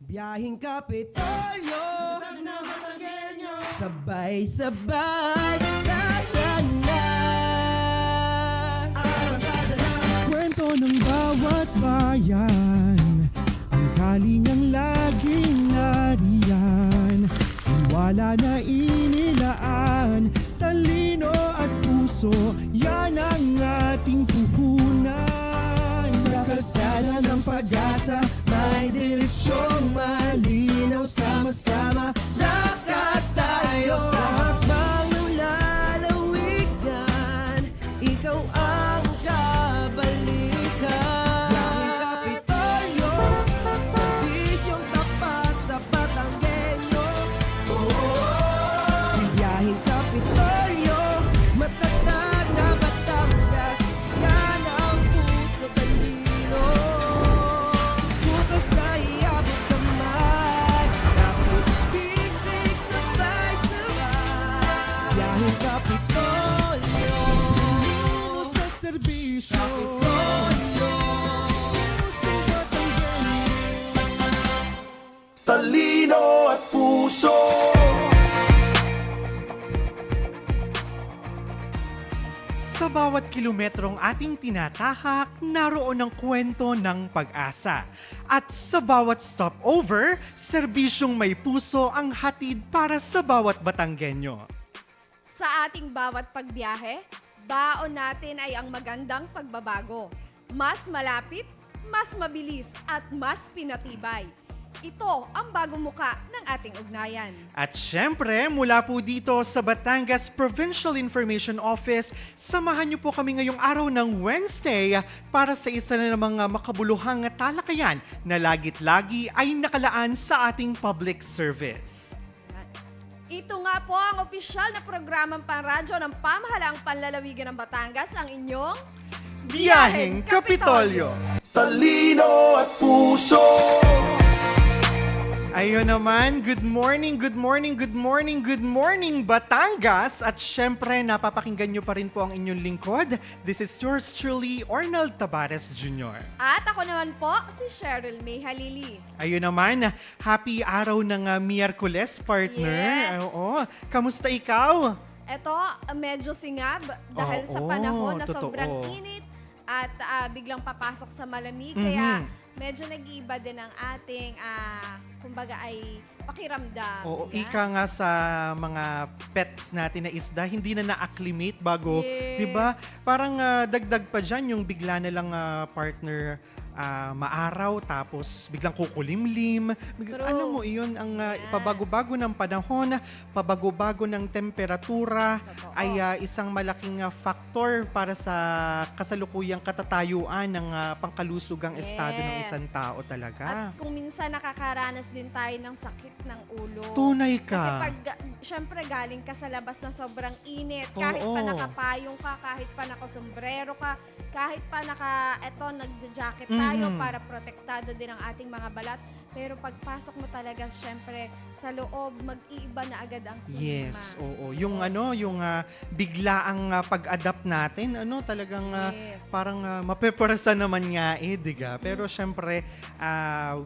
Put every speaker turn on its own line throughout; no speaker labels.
Biyahing Kapitolyo, sabay-sabay, na. Arangkada na.
Kwento ng bawat bayan, ang kalingang laging nariyan. Tiwala na inilaan, talino at puso, yan ang ating puhunan.
Sa kalsada ng pag-asa, may direksyong malinaw. Sama-sama, lakad tayo. Sa hakbang ng lalawigan, ikaw ang kabalikan. Biyaheng Kapitolyo, serbisyong tapat sa Batanggenyo. Biyaheng Kapitolyo, matatag na Batangas, yan ang puso talino. Bukas ay iabot kamay, kapit bisig sabay-sabay. Biyaheng Kapitolyo,
Tungo sa serbisyo,
Kapitolyo.
pusong Batanggenyo.
Talino at puso.
Sa bawat kilometrong ating tinatahak, naroon ang kwento ng pag-asa. At sa bawat stopover, serbisyong may puso ang hatid para sa bawat Batanggenyo.
Sa ating bawat pagbiyahe, baon natin ay ang magandang pagbabago. Mas malapit, mas mabilis, at mas pinatibay. Ito ang bagong muka ng ating ugnayan.
At syempre, mula po dito sa Batangas Provincial Information Office, samahan niyo po kami ngayong araw ng Wednesday para sa isa na namang makabuluhang talakayan na lagit-lagi ay nakalaan sa ating public service.
Ito nga po ang opisyal na programang panradyo ng Pamahalaang Panlalawigan ng Batangas, ang inyong
Biyaheng Kapitolyo!
Talino at puso.
Ayun naman, good morning, good morning, good morning, good morning Batangas! At syempre, napapakinggan nyo pa rin po ang inyong lingkod. This is yours truly, Arnold Tabares Jr.
At ako naman po, si Cheryl May Halili.
Ayun naman, happy araw ng Miyerkules, partner.
Yes.
Oo, kamusta ikaw?
Eto, medyo singab dahil sa
Oo,
panahon na
totoo.
sobrang init at biglang papasok sa malamig.
Mhm.
Kaya medyo nag-iiba din ang ating, kumbaga ay pakiramdam.
Oo,
Yan.
ika nga sa mga pets natin na isda, hindi na na-acclimate bago,
Yes.
'di ba? Parang dagdag pa diyan yung bigla na lang partner maaraw tapos biglang kukulimlim.
True.
Ano mo, iyon ang
Yan.
pabago-bago ng panahon, pabago-bago ng temperatura
Totoo.
ay isang malaking factor para sa kasalukuyang katatayuan ng pangkalusugang estado ng
Yes.
isang tao talaga.
At kung minsan nakakaranas din tayo ng sakit ng ulo.
Tunay ka.
Kasi pag, syempre galing ka sa labas na sobrang init, kahit pa
Oo.
nakapayong ka, kahit pa nakasombrero ka, kahit pa nagja-jacket tayo
Mhm.
para protektado din ang ating mga balat. Pero pagpasok mo talaga, syempre, sa loob, mag-iiba na agad ang klima.
Yes, oo. Yung yung biglaang pag-adapt natin, talagang
Yes.
parang mapepersa naman nga diga. Pero syempre,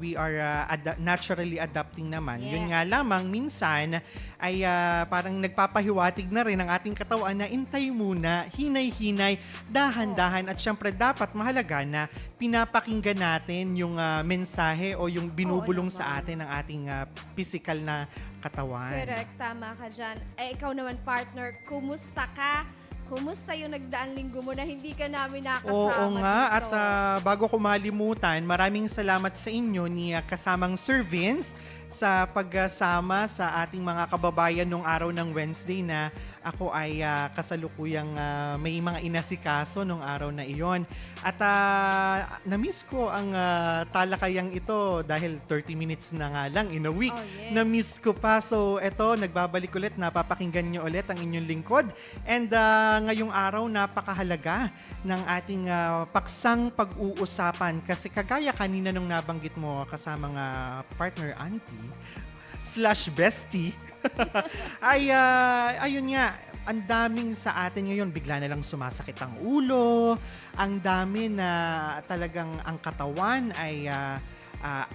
we are naturally adapting naman. Yun
Yes.
nga lamang, minsan ay parang nagpapahiwatig na rin ang ating katawan na intay muna, hinay-hinay, dahan-dahan. At syempre, dapat mahalaga na pinapakinggan natin yung mensahe o yung binubulong sa
naman.
atin ng ating physical na katawan.
Correct, tama ka dyan. Ikaw naman, partner, kumusta ka? Kumusta yung nagdaang linggo mo na hindi ka namin nakasama
Oo nga,
dito?
at bago ko malimutan, maraming salamat sa inyo ni kasamang Sir Vince sa pagsama sa ating mga kababayan nung araw ng Wednesday na ako ay kasalukuyang may mga inasikaso nung araw na iyon. At na-miss ko ang talakayang ito dahil 30 minutes na nga lang in a week.
Oh, yes.
Na-miss ko pa. So eto, nagbabalik ulit, napapakinggan nyo ulit ang inyong lingkod. And ngayong araw, napakahalaga ng ating paksang pag-uusapan. Kasi kagaya kanina nung nabanggit mo kasamang partner auntie, / bestie, ay ayun nga, ang daming sa atin ngayon, bigla na lang sumasakit ang ulo, ang dami na talagang ang katawan ay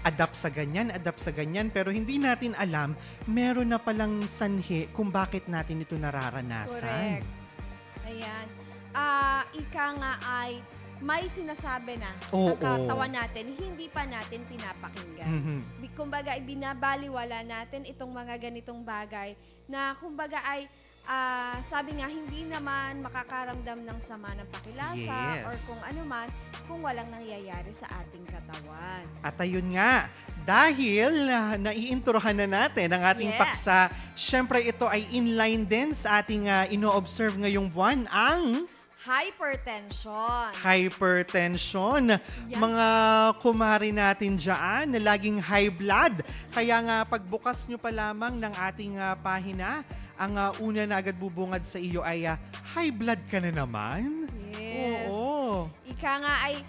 adapt sa ganyan, pero hindi natin alam, meron na palang sanhi kung bakit natin ito nararanasan.
Correct. Ayan. Ika nga ay may sinasabi na
Oo.
ang katawan natin, hindi pa natin pinapakinggan.
Mhm.
Kumbaga, ibinabaliwala natin itong mga ganitong bagay na kumbaga ay sabi nga, hindi naman makakaramdam ng sama ng pakilasa
Yes.
or kung ano man kung walang nangyayari sa ating katawan.
At ayun nga, dahil naiintrohan na natin ang ating
Yes.
paksa, syempre ito ay inline din sa ating ino-observe ngayong buwan, ang
Hypertension.
hypertension.
Yan.
Mga kumari natin dyan na laging high blood. Kaya nga pagbukas nyo pa lamang ng ating pahina, ang una na agad bubungad sa iyo ay high blood ka na naman?
Yes.
Oo.
Ika nga ay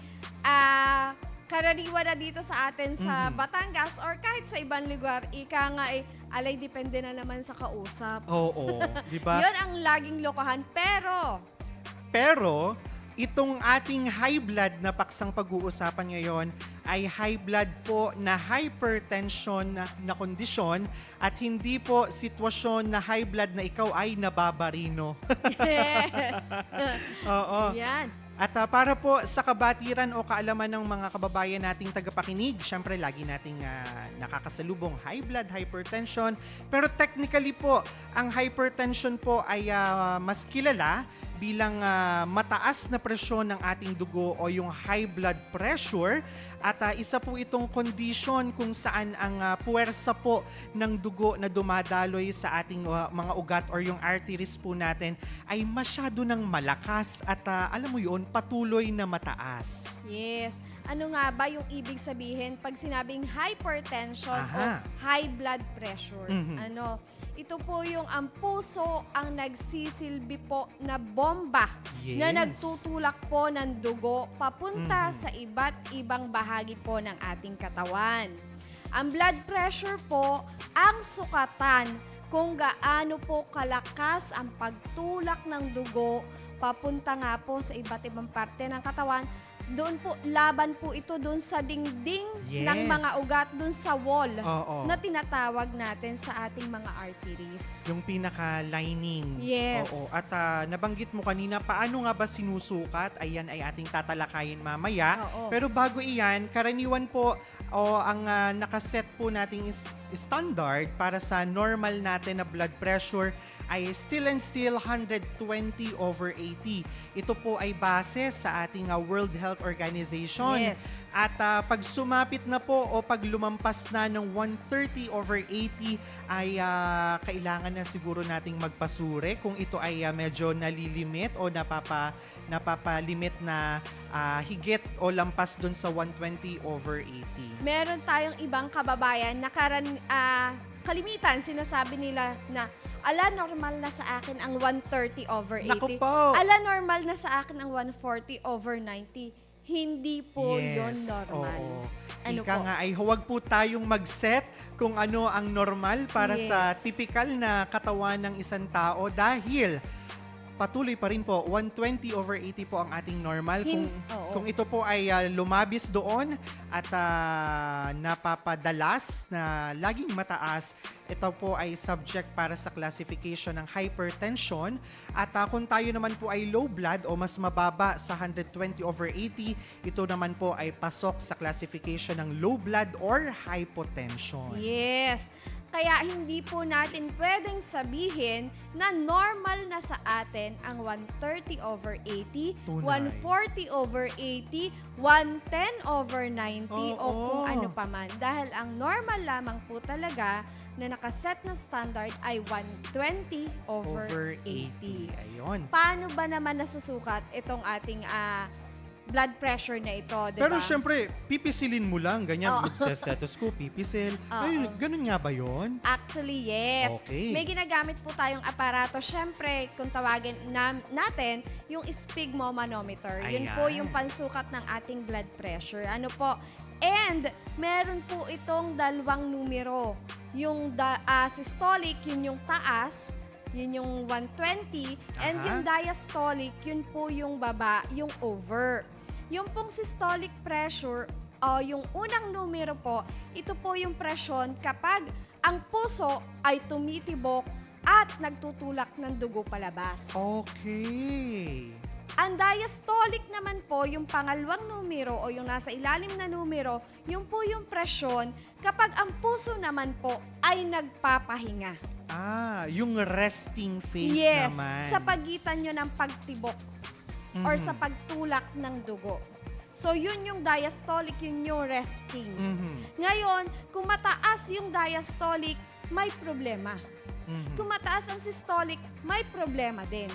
karaniwan na dito sa atin sa Batangas or kahit sa ibang lugar, ika nga ay alay depende na naman sa kausap.
Oo. Di ba?
Yun ang laging lokohan.
Pero, itong ating high blood na paksang pag-uusapan ngayon ay high blood po na hypertension na kondisyon at hindi po sitwasyon na high blood na ikaw ay nababarino.
Yes.
Oo.
Yan.
At para po sa kabatiran o kaalaman ng mga kababayan nating tagapakinig, syempre lagi nating nakakasalubong high blood, hypertension. Pero technically po, ang hypertension po ay mas kilala bilang mataas na presyon ng ating dugo o yung high blood pressure. At isa po itong condition kung saan ang puwersa po ng dugo na dumadaloy sa ating mga ugat or yung arteries po natin ay masyado ng malakas at alam mo yun, patuloy na mataas.
Yes. Ano nga ba yung ibig sabihin pag sinabing hypertension
Aha.
o high blood pressure?
Mhm.
Ito po yung ang puso ang nagsisilbi po na bomba na
Yes.
nagtutulak po ng dugo papunta sa iba't ibang bahagi po ng ating katawan. Ang blood pressure po ang sukatan kung gaano po kalakas ang pagtulak ng dugo papunta nga po sa iba't ibang parte ng katawan. Doon po, laban po ito doon sa dingding ng
Yes.
mga ugat, doon sa wall
Oo.
na tinatawag natin sa ating mga arteries.
Yung pinaka-lining.
Yes.
Oo. At nabanggit mo kanina, paano nga ba sinusukat? Ayan ay ating tatalakayin mamaya.
Oo.
Pero bago iyan, karaniwan po ang nakaset po nating standard para sa normal natin na blood pressure ay still 120/80. Ito po ay base sa ating World Health Organization.
Yes.
At pag sumapit na po o pag lumampas na ng 130/80 ay kailangan na siguro nating magpasure kung ito ay medyo nalilimit o napapalimit na higit o lampas dun sa 120/80.
Meron tayong ibang kababayan na kalimitan sinasabi nila na ala normal na sa akin ang 130/80.
Naku po!
Ala normal na sa akin ang 140/90. Hindi po yon normal.
Oo.
Ano
Ika
po?
nga ay huwag po tayong mag-set kung ano ang normal para sa
Yes.
typical na katawan ng isang tao dahil patuloy pa rin po, 120/80 po ang ating normal.
Oo.
Kung ito po ay lumabis doon at napapadalas na laging mataas, ito po ay subject para sa classification ng hypertension. At kung tayo naman po ay low blood o mas mababa sa 120/80, ito naman po ay pasok sa classification ng low blood or hypotension.
Yes. Kaya hindi po natin pwedeng sabihin na normal na sa atin ang 130/80,
Tunay.
140/80, 110/90 o
Oo.
kung ano pa man. Dahil ang normal lamang po talaga na nakaset na standard ay 120/80.
Ayun.
Paano ba naman nasusukat itong ating blood pressure na ito, di ba?
Pero syempre, pipisilin mo lang, ganyan,
Oo.
with sa stethoscope, pipisil.
Oo.
Ayun, ganun nga ba yun?
Actually, yes.
Okay.
May ginagamit po tayong aparato. Siyempre, kung tawagin natin, yung sphygmomanometer. Yun
Ayan.
po yung pansukat ng ating blood pressure. Ano po? And, meron po itong dalawang numero. Yung systolic, yun yung taas, yun yung 120. And
Aha.
yung diastolic, yun po yung baba, yung over. Yung pong systolic pressure yung unang numero po, ito po yung presyon kapag ang puso ay tumitibok at nagtutulak ng dugo palabas.
Okay.
Ang diastolic naman po, yung pangalawang numero o yung nasa ilalim na numero, yung po yung presyon kapag ang puso naman po ay nagpapahinga.
Yung resting phase
Yes,
naman.
sa pagitan nyo ng pagtibok or
Mhm.
sa pagtulak ng dugo. So, yun yung diastolic, yun yung resting.
Mhm.
Ngayon, kung mataas yung diastolic, may problema.
Mhm.
Kung mataas ang systolic, may problema din.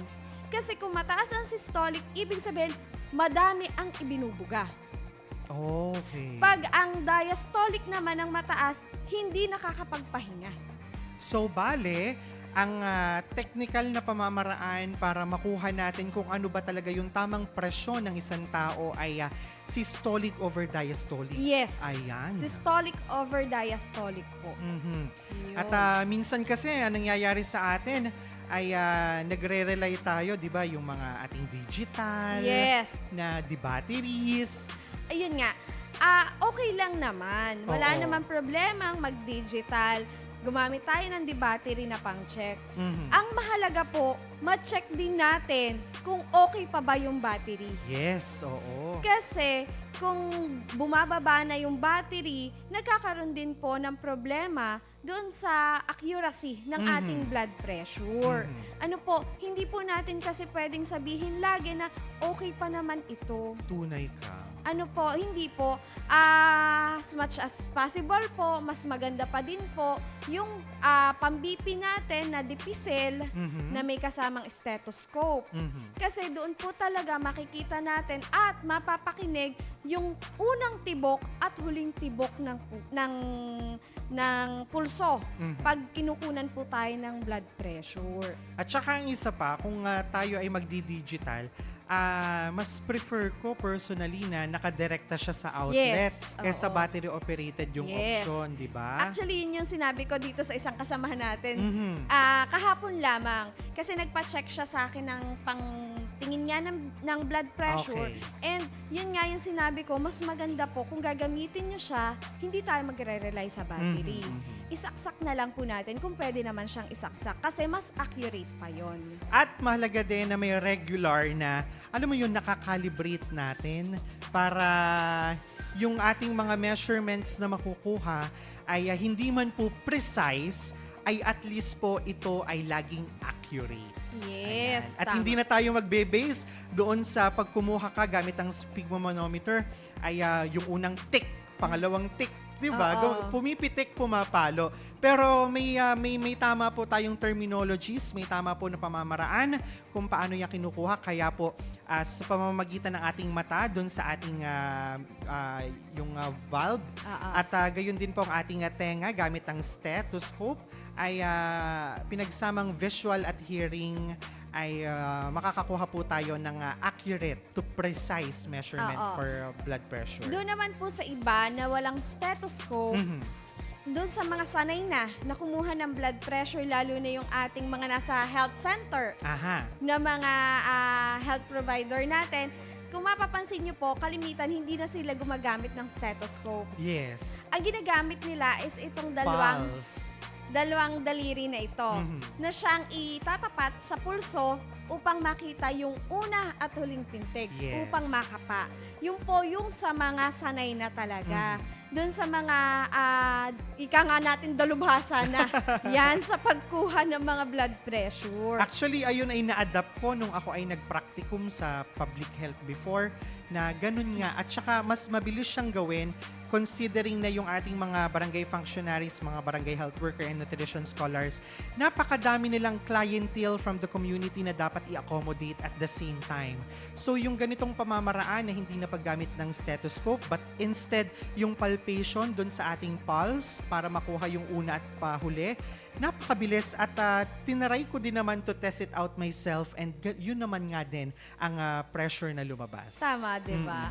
Kasi kung mataas ang systolic, ibig sabihin, madami ang ibinubuga.
Okay.
Pag ang diastolic naman ang mataas, hindi nakakapagpahinga.
So, bale, ang technical na pamamaraan para makuha natin kung ano ba talaga yung tamang presyon ng isang tao ay systolic over diastolic.
Yes.
Ayan.
Systolic over diastolic po.
Mhm.
Yun.
At minsan kasi ang nangyayari sa atin ay nagre-rely tayo, 'di ba, yung mga ating digital
Yes.
na batteries.
Ayun nga, okay lang naman. Wala
Oo.
naman problemang mag-digital. Gumamit tayo ng battery na pang-check.
Mhm.
Ang mahalaga po, ma-check din natin kung okay pa ba yung battery.
Yes, oo.
Kasi kung bumababa na yung battery, nagkakaroon din po ng problema doon sa accuracy ng
Mhm.
ating blood pressure.
Mhm.
Ano po, hindi po natin kasi pwedeng sabihin lagi na okay pa naman ito.
Tunay ka.
Ano po, hindi po. As much as possible po, mas maganda pa din po yung pambipi natin na dipisel
Mhm.
na may kasamang stethoscope.
Mhm.
Kasi doon po talaga makikita natin at mapapakinig yung unang tibok at huling tibok ng pulso
Mhm.
pag kinukunan po tayo ng blood pressure.
At saka ang isa pa, kung tayo ay magdi-digital, mas prefer ko personally na nakadirekta siya sa outlet
Yes,
kaysa
oo.
battery operated yung
Yes.
option, di ba?
Actually, yun yung sinabi ko dito sa isang kasamahan natin.
Mhm.
Kahapon lamang. Kasi nagpa-check siya sa akin ng tingin nga ng blood pressure.
Okay.
And yun nga yung sinabi ko, mas maganda po kung gagamitin nyo siya, hindi tayo magre-rely sa battery.
Mhm, mhm.
Isaksak na lang po natin kung pwede naman siyang isaksak kasi mas accurate pa yon.
At mahalaga din na may regular na, alam mo yun, nakakalibrate natin para yung ating mga measurements na makukuha ay hindi man po precise, ay at least po ito ay laging accurate.
Yes,
Ayan. At
tama.
hindi na tayo magbe-base doon sa pagkumuha ka gamit ang sphygmomanometer ay yung unang tick, pangalawang tick, 'di ba?
Oo.
Pumipitik, pumapalo. Pero may tama po tayong terminologies, may tama po na pamamaraan kung paano yan kinukuha. Kaya po sa pamamagitan ng ating mata doon sa ating yung valve
Oo.
at gayon din po ang ating tenga gamit ang stethoscope ay pinagsamang visual at hearing ay makakakuha po tayo ng accurate to precise measurement
Oo.
for blood pressure.
Doon naman po sa iba na walang stethoscope,
Mhm.
doon sa mga sanay na kumuha ng blood pressure, lalo na yung ating mga nasa health center
Aha.
na mga health provider natin, kung mapapansin nyo po, kalimitan hindi na sila gumagamit ng stethoscope.
Yes.
Ang ginagamit nila is itong
Pulse.
dalawang daliri na ito
Mhm.
na siyang itatapat sa pulso upang makita yung una at huling pintig,
Yes.
upang makapa. Yung po yung sa mga sanay na talaga. Doon sa mga, ika nga natin dalubhasa na, yan sa pagkuha ng mga blood pressure.
Actually, ayun ay na-adapt ko nung ako ay nag-practicum sa public health before na ganun nga. At saka mas mabilis siyang gawin considering na yung ating mga barangay functionaries, mga barangay health worker and nutrition scholars, napakadami nilang clientele from the community na dapat i-accommodate at the same time. So yung ganitong pamamaraan na hindi na paggamit ng stethoscope but instead yung palpation dun sa ating pulse para makuha yung una at pahuli, napakabilis at tinaray ko din naman to test it out myself and yun naman nga din ang pressure na lumabas.
Tama, di ba?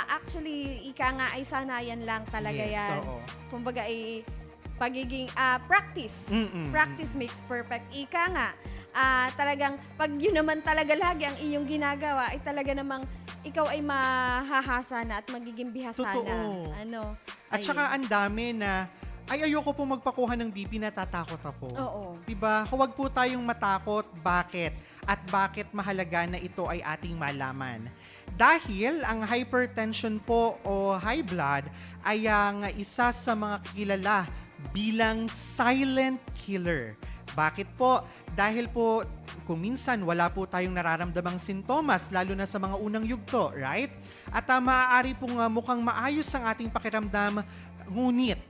Actually, ika nga ay sanayan lang talaga
Yes,
yan.
oo.
Kumbaga ay pagiging practice.
Mm-mm.
Practice makes perfect. Ika nga, talagang pag yun naman talaga lagi ang iyong ginagawa, ay talaga namang ikaw ay mahahasa na at magiging bihasa na.
Totoo.
Ano?
At
ayun.
saka ang dami na, ay ayoko po magpakuha ng BP, natatakot ako.
Oo.
Diba? Huwag po tayong matakot. Bakit? At bakit mahalaga na ito ay ating malaman? Dahil ang hypertension po o high blood ay ang isa sa mga kilala bilang silent killer. Bakit po? Dahil po kung minsan wala po tayong nararamdamang sintomas, lalo na sa mga unang yugto, right? At maaari pong mukhang maayos ang ating pakiramdam, ngunit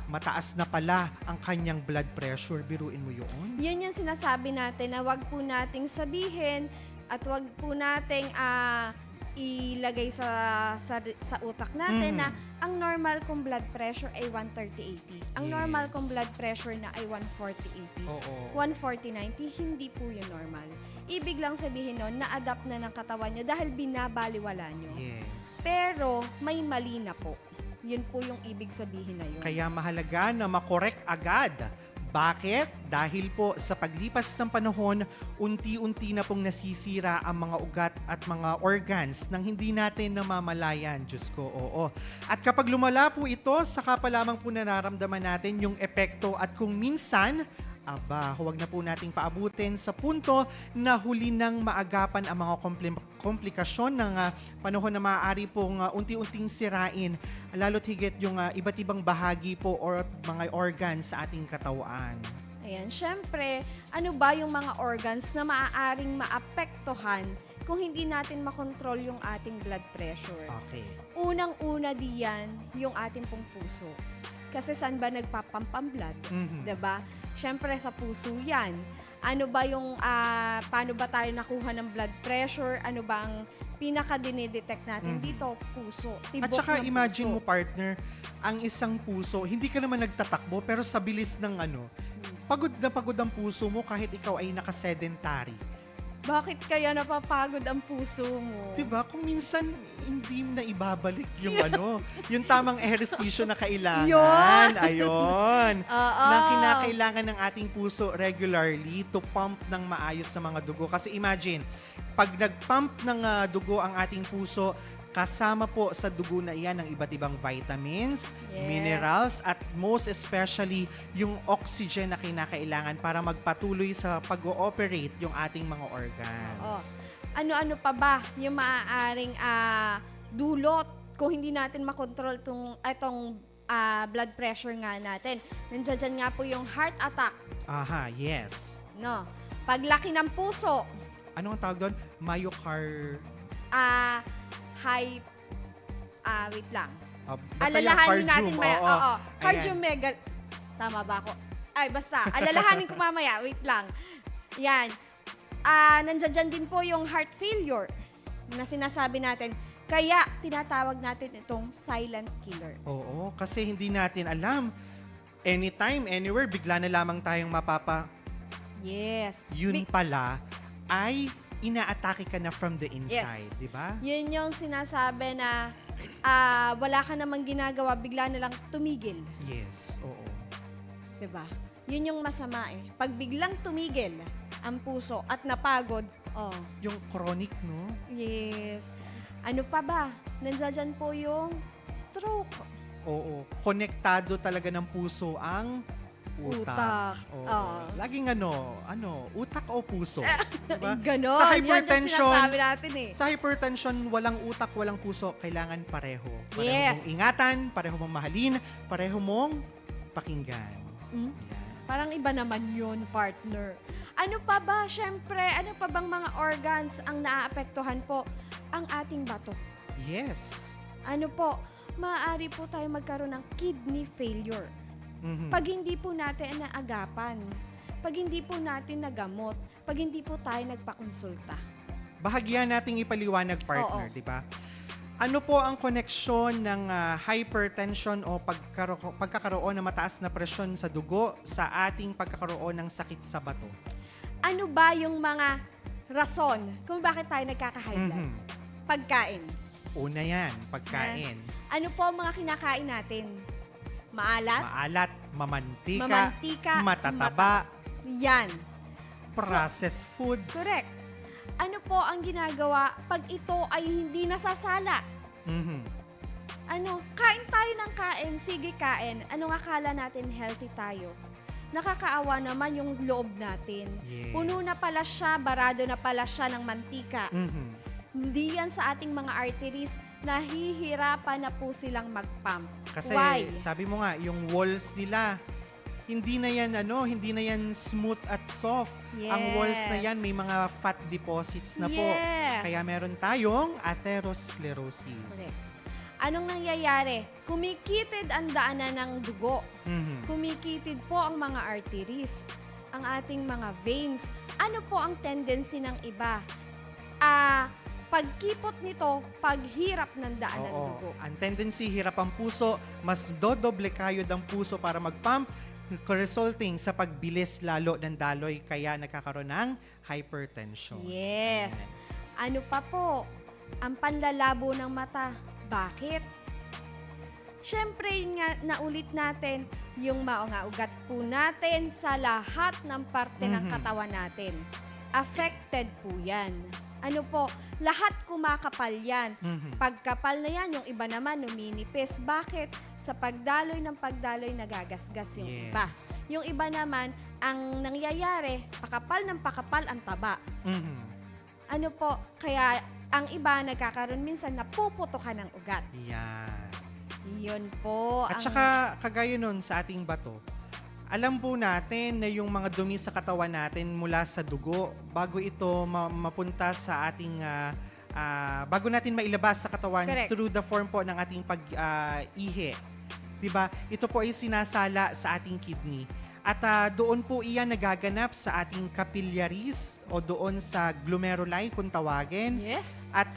mataas na pala ang kanyang blood pressure. Biruin mo yun.
Yun yung sinasabi natin na wag po nating sabihin at wag po nating ilagay sa utak natin na ang normal kong blood pressure ay 130/80. Ang normal kong blood pressure na ay 140/80.
Oo.
140/90, hindi po yun normal. Ibig lang sabihin nun, na-adapt na ng katawan nyo dahil binabaliwala nyo.
Yes.
Pero may mali na po. Yun po yung ibig sabihin na yun.
Kaya mahalaga na makorek agad. Bakit? Dahil po sa paglipas ng panahon, unti-unti na pong nasisira ang mga ugat at mga organs nang hindi natin namamalayan. Diyos ko, oo. At kapag lumala po ito, saka pa lamang po nararamdaman natin yung epekto at kung minsan, huwag na po nating paabutin sa punto na huli nang maagapan ang mga komplikasyon ng panahon na maaari pong unti-unting sirain, lalo't higit yung iba't ibang bahagi po or mga organs sa ating katawan.
Ayan, syempre, ano ba yung mga organs na maaaring maapektuhan kung hindi natin makontrol yung ating blood pressure?
Okay.
Unang-una diyan, yung ating pong puso. Kasi saan ba nagpapump ang blood?
Mhm.
'Di ba? Syempre sa puso 'yan. Ano ba yung paano ba tayo nakuha ng blood pressure? Ano ba ang pinaka-dinidetect natin dito? Puso. Tibok
At saka
ng
imagine
puso.
mo, partner, ang isang puso, hindi ka naman nagtatakbo pero sa bilis ng pagod na pagod ang puso mo kahit ikaw ay nakasedentary.
Bakit kaya napapagod ang puso mo?
Diba? Kung minsan hindi na ibabalik yung yung tamang ehersisyo na kailangan.
Yun!
Ayun.
Oo.
Na kinakailangan ng ating puso regularly to pump ng maayos sa mga dugo. Kasi imagine, pag nag-pump ng dugo ang ating puso, kasama po sa dugo na iyan ang iba't ibang vitamins,
Yes.
minerals, at most especially yung oxygen na kinakailangan para magpatuloy sa pag-ooperate yung ating mga organs.
Ano-ano pa ba yung maaaring dulot kung hindi natin makontrol itong blood pressure nga natin? Nandiyan nga po yung heart attack.
Aha, yes.
No? Paglaki ng puso,
Ano ang tawag doon?
wait lang.
Basta yung
Alalahanin natin
cardium.
maya.
Oo.
Oo.
Ayan.
Cardiomegal... Tama ba ako? Ay, basta. Alalahanin ko mamaya. Wait lang. Yan. Nandiyan din po yung heart failure na sinasabi natin. Kaya, tinatawag natin itong silent killer.
Oo, kasi hindi natin alam. Anytime, anywhere, bigla na lamang tayong
Yes.
Yun pala ay inaatake ka na from the inside,
Yes.
di ba?
Yun yung sinasabi na wala ka namang ginagawa, bigla na lang tumigil.
Yes, oo.
'Di ba? Yun yung masama eh. Pag biglang tumigil ang puso at napagod,
Yung chronic, no?
yes. Ano pa ba? Nandiyan po yung stroke.
Oo. Konektado talaga ng puso ang utak. Oo. Laging utak o puso? Diba?
Ganon.
Sa
Yan yung
hypertension,
sinasabi natin eh.
Sa hypertension, walang utak, walang puso. Kailangan pareho. Pareho
Yes.
mong ingatan, pareho mong mahalin, pareho mong pakinggan.
Hmm?
Yan.
Parang iba naman yun, partner. Ano pa ba? Siyempre, ano pa bang mga organs ang naaapektuhan po? Ang ating bato.
Yes.
Ano po? Maaari po tayo magkaroon ng kidney failure.
Mhm.
Pag hindi po natin naagapan, pag hindi po natin nagamot, pag hindi po tayo nagpakonsulta.
Bahagyan nating ipaliwanag, partner,
Oo.
di ba? Ano po ang koneksyon ng hypertension o pagkakaroon ng mataas na presyon sa dugo sa ating pagkakaroon ng sakit sa bato?
Ano ba yung mga rason kung bakit tayo nagkaka-high blood?
Mhm.
Pagkain.
Una yan, pagkain.
Ano po ang mga kinakain natin? Maalat?
Maalat, mamantika,
Mamantika,
matataba,
Yan.
processed foods.
Correct. ano po ang ginagawa pag ito ay hindi nasasala?
Mhm.
Kain tayo ng kain, sige kain. Anong akala natin healthy tayo? Nakakaawa naman yung loob natin.
Yes.
Puno na pala siya, barado na pala siya ng mantika.
Mhm.
Hindi yan sa ating mga arteries, nahihirapan na po silang mag-pump.
Kasi
Why?
sabi mo nga, yung walls nila, hindi na yan smooth at soft. Ang walls na yan may mga fat deposits na po.
Yes.
Kaya meron tayong atherosclerosis.
Correct. Anong nangyayari? Kumikitid ang daanan ng dugo.
Mhm.
Kumikitid po ang mga arteries, ang ating mga veins. Ano po ang tendency ng iba? Pagkipot nito, paghirap ng daan ng dugo.
Ang tendency, hirap ang puso, mas dodoble kayo ng puso para mag-pump, resulting sa pagbilis lalo ng daloy, kaya nagkakaroon ng hypertension.
Yes. Ano pa po? Ang panlalabo ng mata. Bakit? Siyempre, yun nga, naulit natin yung mga ugat po natin sa lahat ng parte ng katawan natin. Affected po yan. Ano po, lahat kumakapal yan.
Mhm.
Pagkapal na yan, yung iba naman numinipis. Bakit? Sa pagdaloy ng pagdaloy, nagagasgas yung iba.
Yes.
Yung iba naman, ang nangyayari, pakapal ng pakapal ang taba.
Mhm.
Ano po, kaya ang iba nagkakaroon minsan napuputukan ng ugat.
Yan.
Yun po.
At
ang-
saka, kagaya nun sa ating bato, alam po natin na yung mga dumi sa katawan natin mula sa dugo, bago ito mapunta sa ating, bago natin mailabas sa katawan
Correct.
through the form po ng ating pag-ihi. Diba? Ito po ay sinasala sa ating kidney. At doon po iyan nagaganap sa ating capillaries o doon sa glomeruli kung tawagin.
Yes.
At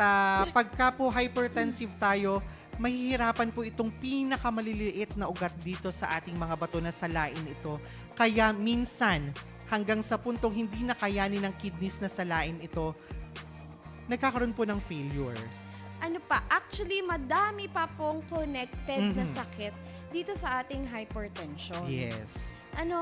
pagka po hypertensive tayo, mahihirapan po itong pinakamaliliit na ugat dito sa ating mga bato na salain ito. Kaya minsan, hanggang sa puntong hindi na kayanin ng kidneys na salain ito, nagkakaroon po ng failure.
Ano pa, actually madami pa pong connected na
Mhm.
sakit dito sa ating hypertension.
Yes.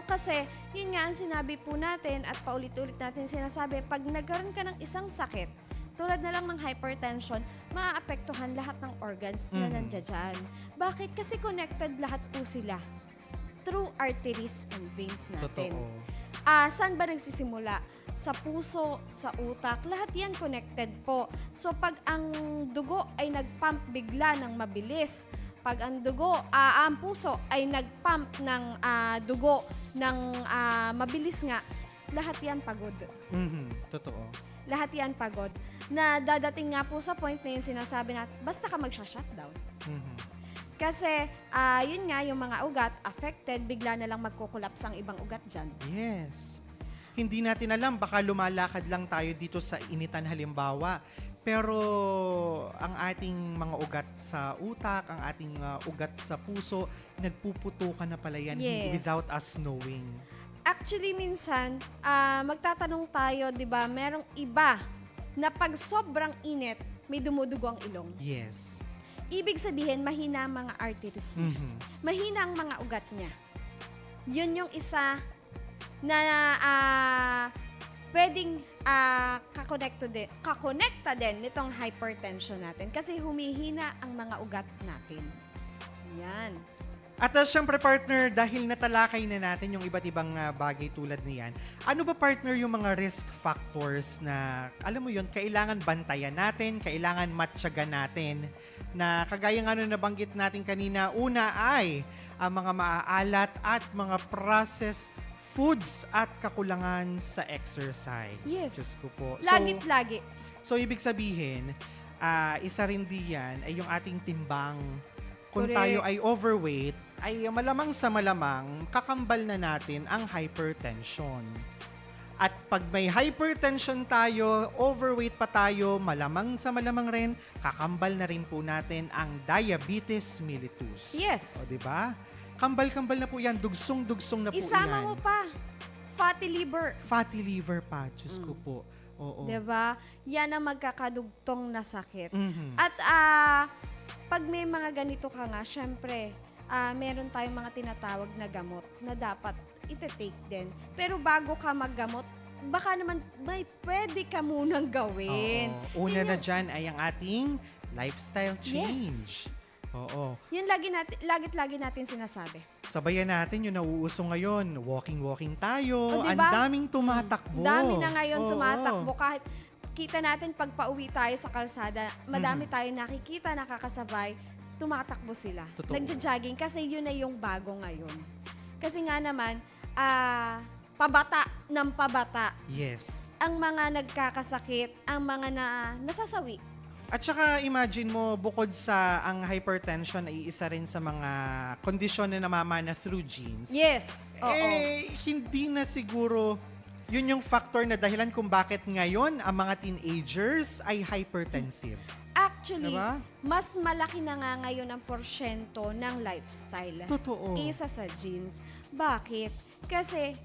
Kasi yun nga ang sinabi po natin at paulit-ulit natin sinasabi, pag nagkaroon ka ng isang sakit, tulad na lang ng hypertension, maaapektuhan lahat ng organs na
Mhm.
nandiyan dyan. Bakit? Kasi connected lahat po sila through arteries and veins natin.
Totoo.
Saan ba nagsisimula? Sa puso, sa utak, lahat yan connected po. So pag ang dugo ay nagpump bigla ng mabilis, pag ang dugo, ang puso ay nagpump ng dugo ng mabilis nga, lahat yan pagod.
Mhm. Totoo.
Lahat yan pagod. Na dadating nga po sa point na yung sinasabi natin, basta ka magsha-shutdown.
Mhm.
Kasi, yun nga, yung mga ugat affected, bigla na lang magkukulaps ang ibang ugat dyan.
Yes. Hindi natin alam, baka lumalakad lang tayo dito sa initan halimbawa. Pero ang ating mga ugat sa utak, ang ating ugat sa puso, nagpuputukan na pala yan
Yes.
without us knowing.
Actually, minsan, magtatanong tayo, di ba, merong iba na pag sobrang init, may dumudugo ang ilong.
Yes.
Ibig sabihin, mahina ang mga arteries niya.
Mhm.
Mahina ang mga ugat niya. Yun yung isa na pwedeng kakonekta din nitong hypertension natin kasi humihina ang mga ugat natin. Yan.
At syempre partner, dahil natalakay na natin yung iba't ibang bagay tulad niyan, ano ba partner yung mga risk factors na, alam mo yun, kailangan bantayan natin, kailangan matyagan natin, na kagaya nga nung nabanggit natin kanina, una ay ang mga maaalat at mga processed foods at kakulangan sa exercise.
Yes.
Diyos ko po.
Lagit lagi.
So, ibig sabihin, isa rin diyan ay yung ating timbang. Kung
Correct.
tayo ay overweight, ay malamang sa malamang, kakambal na natin ang hypertension. At pag may hypertension tayo, overweight pa tayo, malamang sa malamang rin, kakambal na rin po natin ang diabetes mellitus.
Yes.
O, diba? Kambal-kambal na po yan, dugsong-dugsong na po
Isama
yan.
mo pa, fatty liver.
Fatty liver pa, Diyos ko po. Oo.
Diba? Yan ang magkakadugtong na sakit.
Mhm.
At pag may mga ganito ka nga, syempre, meron tayong mga tinatawag na gamot na dapat iti-take din. Pero bago ka maggamot, baka naman may pwede ka munang gawin.
Oo. Una
Yun
na
yung-
dyan ay ang ating lifestyle change.
Yes.
Oo.
Yun lagi natin sinasabi.
Sabayan natin yung nauuso ngayon. Walking tayo.
O, diba?
Ang daming tumatakbo.
Dami na ngayon
Oo.
tumatakbo. Kahit kita natin pag pauwi tayo sa kalsada, madami
Mhm.
tayo nakikita, nakakasabay, tumatakbo sila.
Totoo.
Nagja-jogging kasi yun na yung bago ngayon. Kasi nga naman, pabata ng pabata
Yes.
ang mga nagkakasakit, ang mga nasasawi.
At saka imagine mo, bukod sa ang hypertension ay isa rin sa mga kondisyon na namamana through genes.
Yes. Oo.
Hindi na siguro yun yung factor na dahilan kung bakit ngayon ang mga teenagers ay hypertensive.
Actually,
Diba?
mas malaki na nga ngayon ang porsyento ng lifestyle.
Totoo.
Isa sa genes. Bakit? Kasi,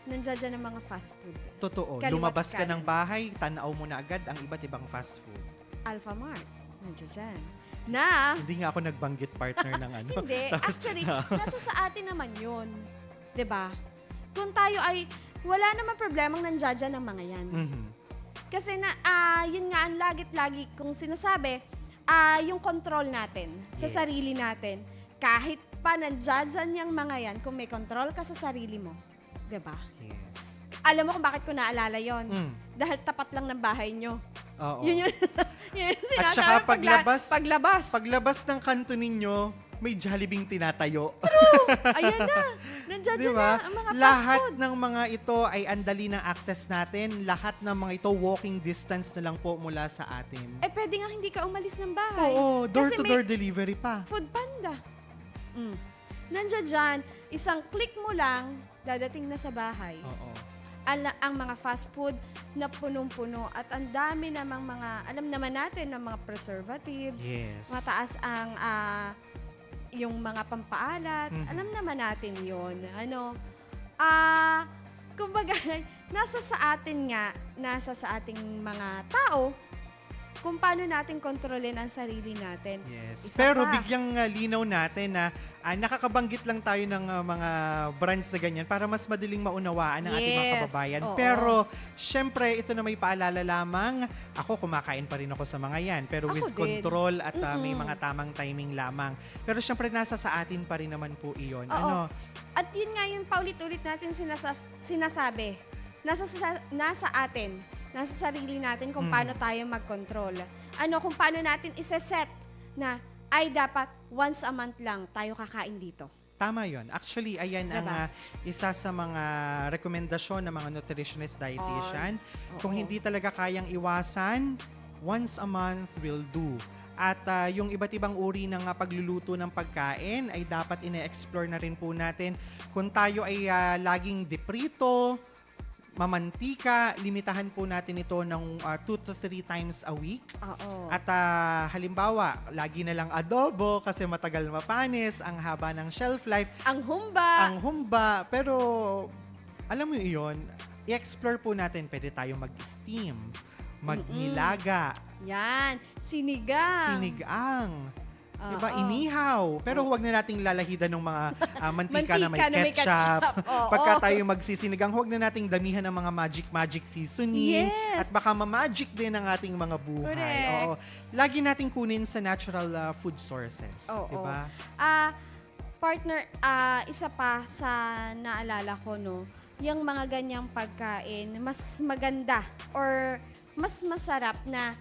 nandiyan dyan ang mga fast food.
Totoo.
Kaliwat
Lumabas ka
kanan.
ng bahay, tanaw mo na agad ang iba't ibang fast food.
Alphamart. Nandiyan dyan. Na,
Hindi nga ako nagbanggit partner ng ano.
hindi.
Tapos,
Actually, nasa sa atin naman yun. 'Di ba? Kung tayo ay, wala naman problemang nandiyan dyan ang mga yan.
Mhm.
Kasi yun nga ang lagi kong sinasabi, yung control natin sa
Yes.
sarili natin. Kahit pa nandiyan yung mga yan, kung may control ka sa sarili mo, 'di ba?
Yes.
Alam mo kung bakit ko naalala yon?
Mm.
Dahil tapat lang ng bahay nyo.
Oo.
Yun yun. Yun yung
At
sinasabi
saka
paglabas.
Paglabas ng kanto ninyo, may Jollibee tinatayo.
Ayan na. Nandiyan
Di
na
ba?
ang mga fast
Lahat
food.
ng mga ito ay andali ng access natin. Lahat ng mga ito walking distance na lang po mula sa atin.
Pwede nga hindi ka umalis ng bahay.
Oo,
Kasi
door-to-door delivery pa.
Food Panda. Nandiyan dyan, isang click mo lang, dadating na sa bahay.
Oo.
Ang mga fast food na punong-puno at ang dami namang mga, alam naman natin ng mga preservatives,
Yes.
mataas ang yung mga pampaalat.
Mhm.
Alam naman natin yon. Kumbaga, nasa sa ating mga tao, kung paano natin kontrolin ang sarili natin.
Yes.
Isa
Pero
pa.
bigyang linaw natin na nakakabanggit lang tayo ng mga brands na ganyan para mas madaling maunawaan ng ating mga
Yes,
kababayan.
oo.
Pero, syempre, ito na may paalala lamang. Ako, kumakain pa rin ako sa mga yan. Pero
Ako
with
din.
control at may
Mm-mm.
mga tamang timing lamang. Pero syempre, nasa sa atin pa rin naman po iyon.
Oo.
Ano?
At yun nga yung paulit-ulit natin sinasabi. Nasa atin, nasa sarili natin kung paano tayo mag-control. Kung paano natin iseset na ay dapat once a month lang tayo kakain dito.
Tama yon. Actually, ayan ang
Diba?
isa sa mga rekomendasyon ng mga nutritionist dietitian.
Oo.
Kung hindi talaga kayang iwasan, once a month will do. At yung iba't ibang uri ng pagluluto ng pagkain ay dapat ine-explore na rin po natin. Kung tayo ay laging deprito, mamantika, limitahan po natin ito ng 2 to 3 times a week.
Oo.
At halimbawa, lagi na lang adobo kasi matagal mapanis, ang haba ng shelf life,
Ang humba.
ang humba. Pero, alam mo yun, i-explore po natin. Pwede tayong mag-steam, magnilaga,
Yan. Sinigang.
sinigang. Diba?
Oo.
Inihaw. Pero huwag na nating lalahidan ng mga mantika na may
Mantika na may
ketchup.
Oo.
Pagka tayo magsisinigang, huwag na nating damihan ng mga magic seasoning.
Yes.
At baka ma-magic din ang ating mga buhay.
Correct.
Oo. Lagi nating kunin sa natural food sources.
Oo.
Diba?
Partner, isa pa sa naalala ko, yung mga ganyang pagkain, mas maganda or mas masarap na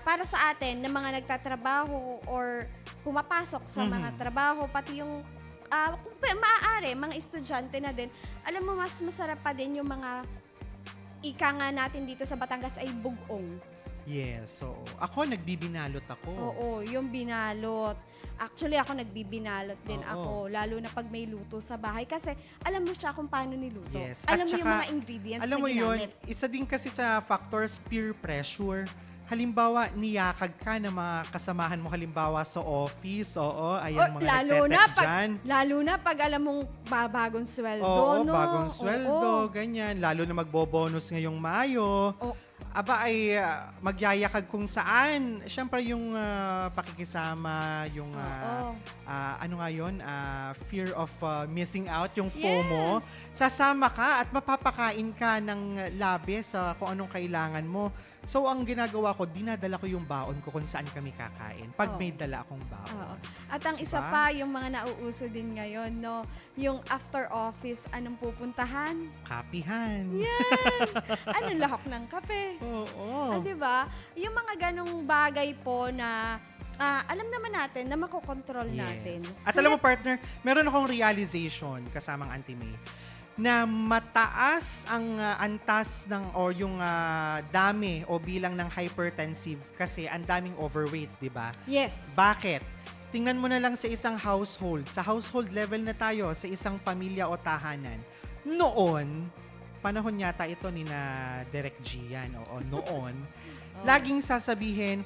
para sa atin na mga nagtatrabaho or pumapasok sa mga trabaho, pati yung kung maaari, mga estudyante na din, alam mo, mas masarap pa din yung mga ika nga natin dito sa Batangas ay bugong.
Yes. So, ako, nagbibinalot ako.
Oo, yung binalot. Actually, ako nagbibinalot din
Oo.
ako, lalo na pag may luto sa bahay. Kasi alam mo siya kung paano niluto.
Yes. At
Alam mo yung
saka,
mga ingredients
alam
na
mo yun,
ginamit.
isa din kasi sa factors, peer pressure. Halimbawa, niyakag ka na mga kasamahan mo halimbawa sa office. Oo, ayan mga nagtetek dyan.
Lalo na pag alam mong bagong sweldo,
Oo,
no?
bagong sweldo,
Oo.
ganyan. Lalo na magbobonus ngayong Mayo.
Oo.
aba ay magyayakag kung saan. Siyempre yung pakikisama, yung
Oo.
ano nga yun, fear of missing out, yung FOMO.
Yes.
Sasama ka at mapapakain ka ng labi sa kung anong kailangan mo. So, ang ginagawa ko, dinadala ko yung baon ko kung saan kami kakain. Pag
Oo.
may dala akong baon.
Oo. At ang isa
Diba?
pa, yung mga nauuso din ngayon, no? Yung after office, anong pupuntahan?
Kapihan.
Anong lahok ng kape?
Oo.
Diba? Yung mga ganong bagay po na alam naman natin na makokontrol natin.
At alam mo, partner, meron akong realization kasamang Auntie May na mataas ang antas ng or yung dami o bilang ng hypertensive kasi ang daming overweight, di ba?
Yes.
Bakit? Tingnan mo na lang sa isang household. Sa household level na tayo, sa isang pamilya o tahanan. Noon, panahon yata ito ni na Direk Gian, oo, noon, laging sasabihin,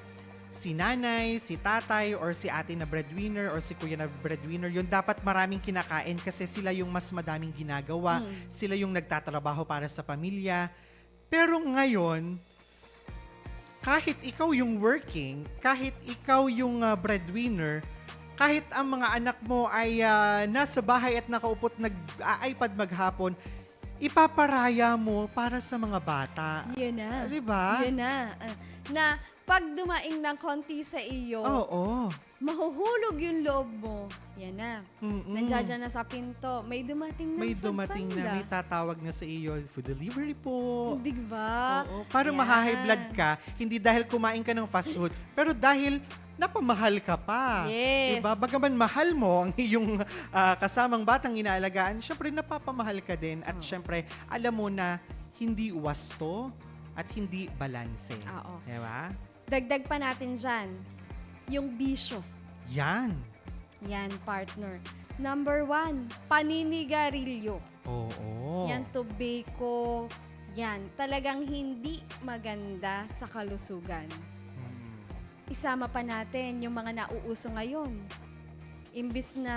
si nanay, si tatay, or si ate na breadwinner, or si kuya na breadwinner, yun dapat maraming kinakain kasi sila yung mas madaming ginagawa, sila yung nagtatrabaho para sa pamilya. Pero ngayon, kahit ikaw yung working, kahit ikaw yung breadwinner, kahit ang mga anak mo ay nasa bahay at nakaupot nag-iPad maghapon, ipaparaya mo para sa mga bata.
Yun na.
Di ba?
Yun na. Na pag dumaing ng konti sa iyo,
Oo.
mahuhulog yung loob mo. Yan na.
Mm-mm.
Nandiyan na sa pinto. May dumating na
May
food
dumating
panda.
na, may tatawag na sa iyo, food delivery po.
Di ba?
Oo. Para
Yan.
ma-high blood ka, hindi dahil kumain ka ng fast food, pero dahil napamahal ka pa.
Yes.
Diba? Bagaman mahal mo ang iyong kasamang batang inaalagaan, syempre napapamahal ka din. At syempre, alam mo na hindi wasto at hindi balanse.
Oo.
Diba?
Dagdag pa natin dyan, yung bisyo.
Yan.
Yan, partner. Number 1, paninigarilyo.
Oo.
Yan, tobacco. Yan, talagang hindi maganda sa kalusugan.
Mm.
Isama pa natin yung mga nauuso ngayon. Imbis na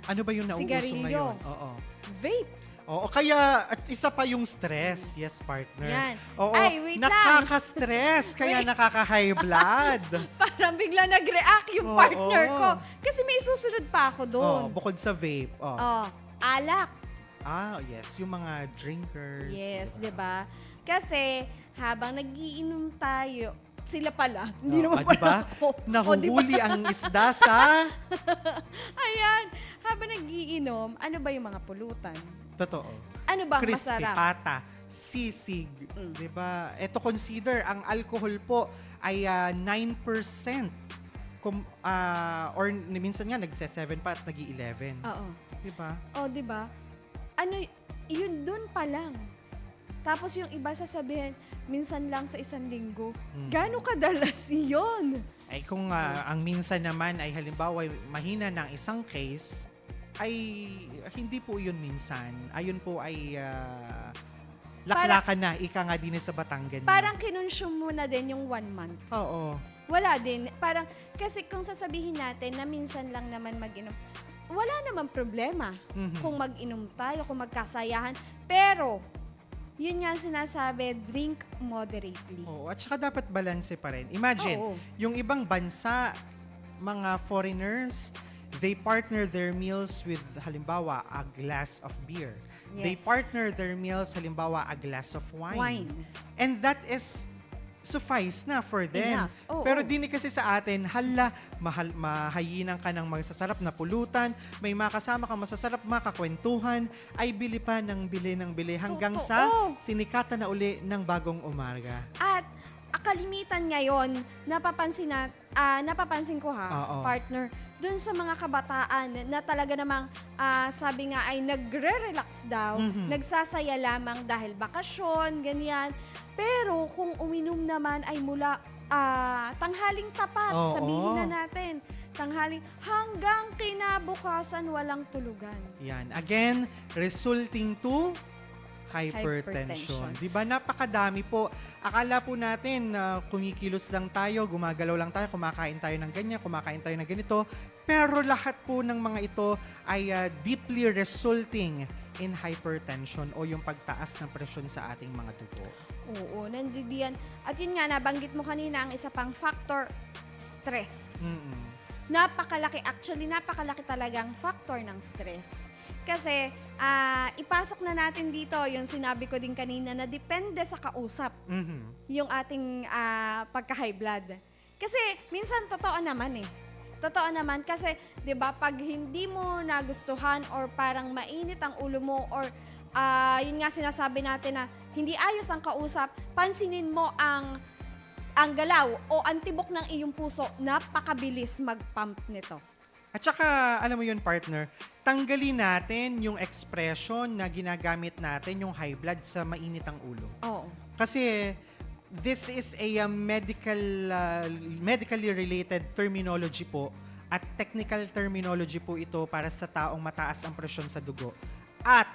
Ano ba yung nauuso
Sigarilyo.
ngayon? Oo.
vape.
Oo, kaya at isa pa yung stress. Yes, partner.
Yan.
Oo,
Ay, wait lang.
nakaka-stress, kaya nakaka-high blood.
Parang bigla nag-react yung
Oo.
partner ko. Kasi may susunod pa ako doon.
Bukod sa vape.
Alak.
Yes, yung mga drinkers.
Yes,
diba?
'di ba? Kasi habang nagiinom tayo, sila pala, hindi
Oo,
naman
diba?
pala ako. O,
Nahuhuli
diba?
ang isda sa...
Ayan, habang nagiinom, ano ba yung mga pulutan?
Totoo.
Ano bang
Crispy
masarap?
pata, sisig, 'di ba? Ito consider ang alcohol po ay 9%. Or minsan nga nagse-7 pa at nag-11.
Oo.
'Di ba?
O, 'di ba? Ano, yun dun pa lang. Tapos yung iba sasabihin, minsan lang sa isang linggo. Gaano kadalas yun?
Ay kung ang minsan naman ay halimbawa mahina ng isang case, ay hindi po yun minsan. Ayun po ay laklakan na, ika nga din sa Batangan.
Parang kinonsume mo na din yung 1 month.
Oo.
Wala din. Parang, kasi kung sasabihin natin na minsan lang naman mag-inom, wala naman problema kung mag-inom tayo, kung magkasayahan. Pero, yun nga ang sinasabi, drink moderately.
Oo. At saka dapat balanse pa rin. Imagine,
Oo.
yung ibang bansa, mga foreigners, they partner their meals with halimbawa a glass of beer. They
Yes.
partner their meals halimbawa a glass of wine. And that is suffice na for them.
Enough. Oo,
Pero
oo.
din kasi sa atin, mahayinan ka ng masasarap na pulutan, may makasama ka masasarap makakwentuhan, ay bili pa ng bili hanggang sa
Totoo.
sinikatan na uli ng bagong umaga.
At kalimitan ngayon, napapansin ko
Oo.
partner, dun sa mga kabataan na talaga namang sabi nga ay nagre-relax daw, nagsasaya lamang dahil bakasyon, ganyan. Pero kung uminom naman ay mula tanghaling tapat,
Oo.
sabihin na natin, tanghaling hanggang kinabukasan walang tulugan.
Yan. Again, resulting to hypertension. Di ba? Napakadami po. Akala po natin na kumikilos lang tayo, gumagalaw lang tayo, kumakain tayo ng ganyan, kumakain tayo ng ganito. Pero lahat po ng mga ito ay deeply resulting in hypertension o yung pagtaas ng presyon sa ating mga dugo.
Oo, nandiyan. At yun nga, nabanggit mo kanina, ang isa pang factor, stress.
Mm-mm.
Napakalaki talagang factor ng stress. Kasi, ipasok na natin dito yung sinabi ko din kanina na depende sa kausap
Mhm.
yung ating pagka-high blood. Kasi, minsan totoo naman eh. Totoo naman kasi, 'di ba, pag hindi mo nagustuhan or parang mainit ang ulo mo or yun nga sinasabi natin na hindi ayos ang kausap, pansinin mo ang galaw o ang tibok ng iyong puso, napakabilis mag-pump nito.
At saka, alam mo yun, partner, tanggalin natin yung expression na ginagamit natin, yung high blood, sa mainit ang ulo.
Oo.
Kasi this is a medically related terminology po at technical terminology po ito para sa taong mataas ang presyon sa dugo. At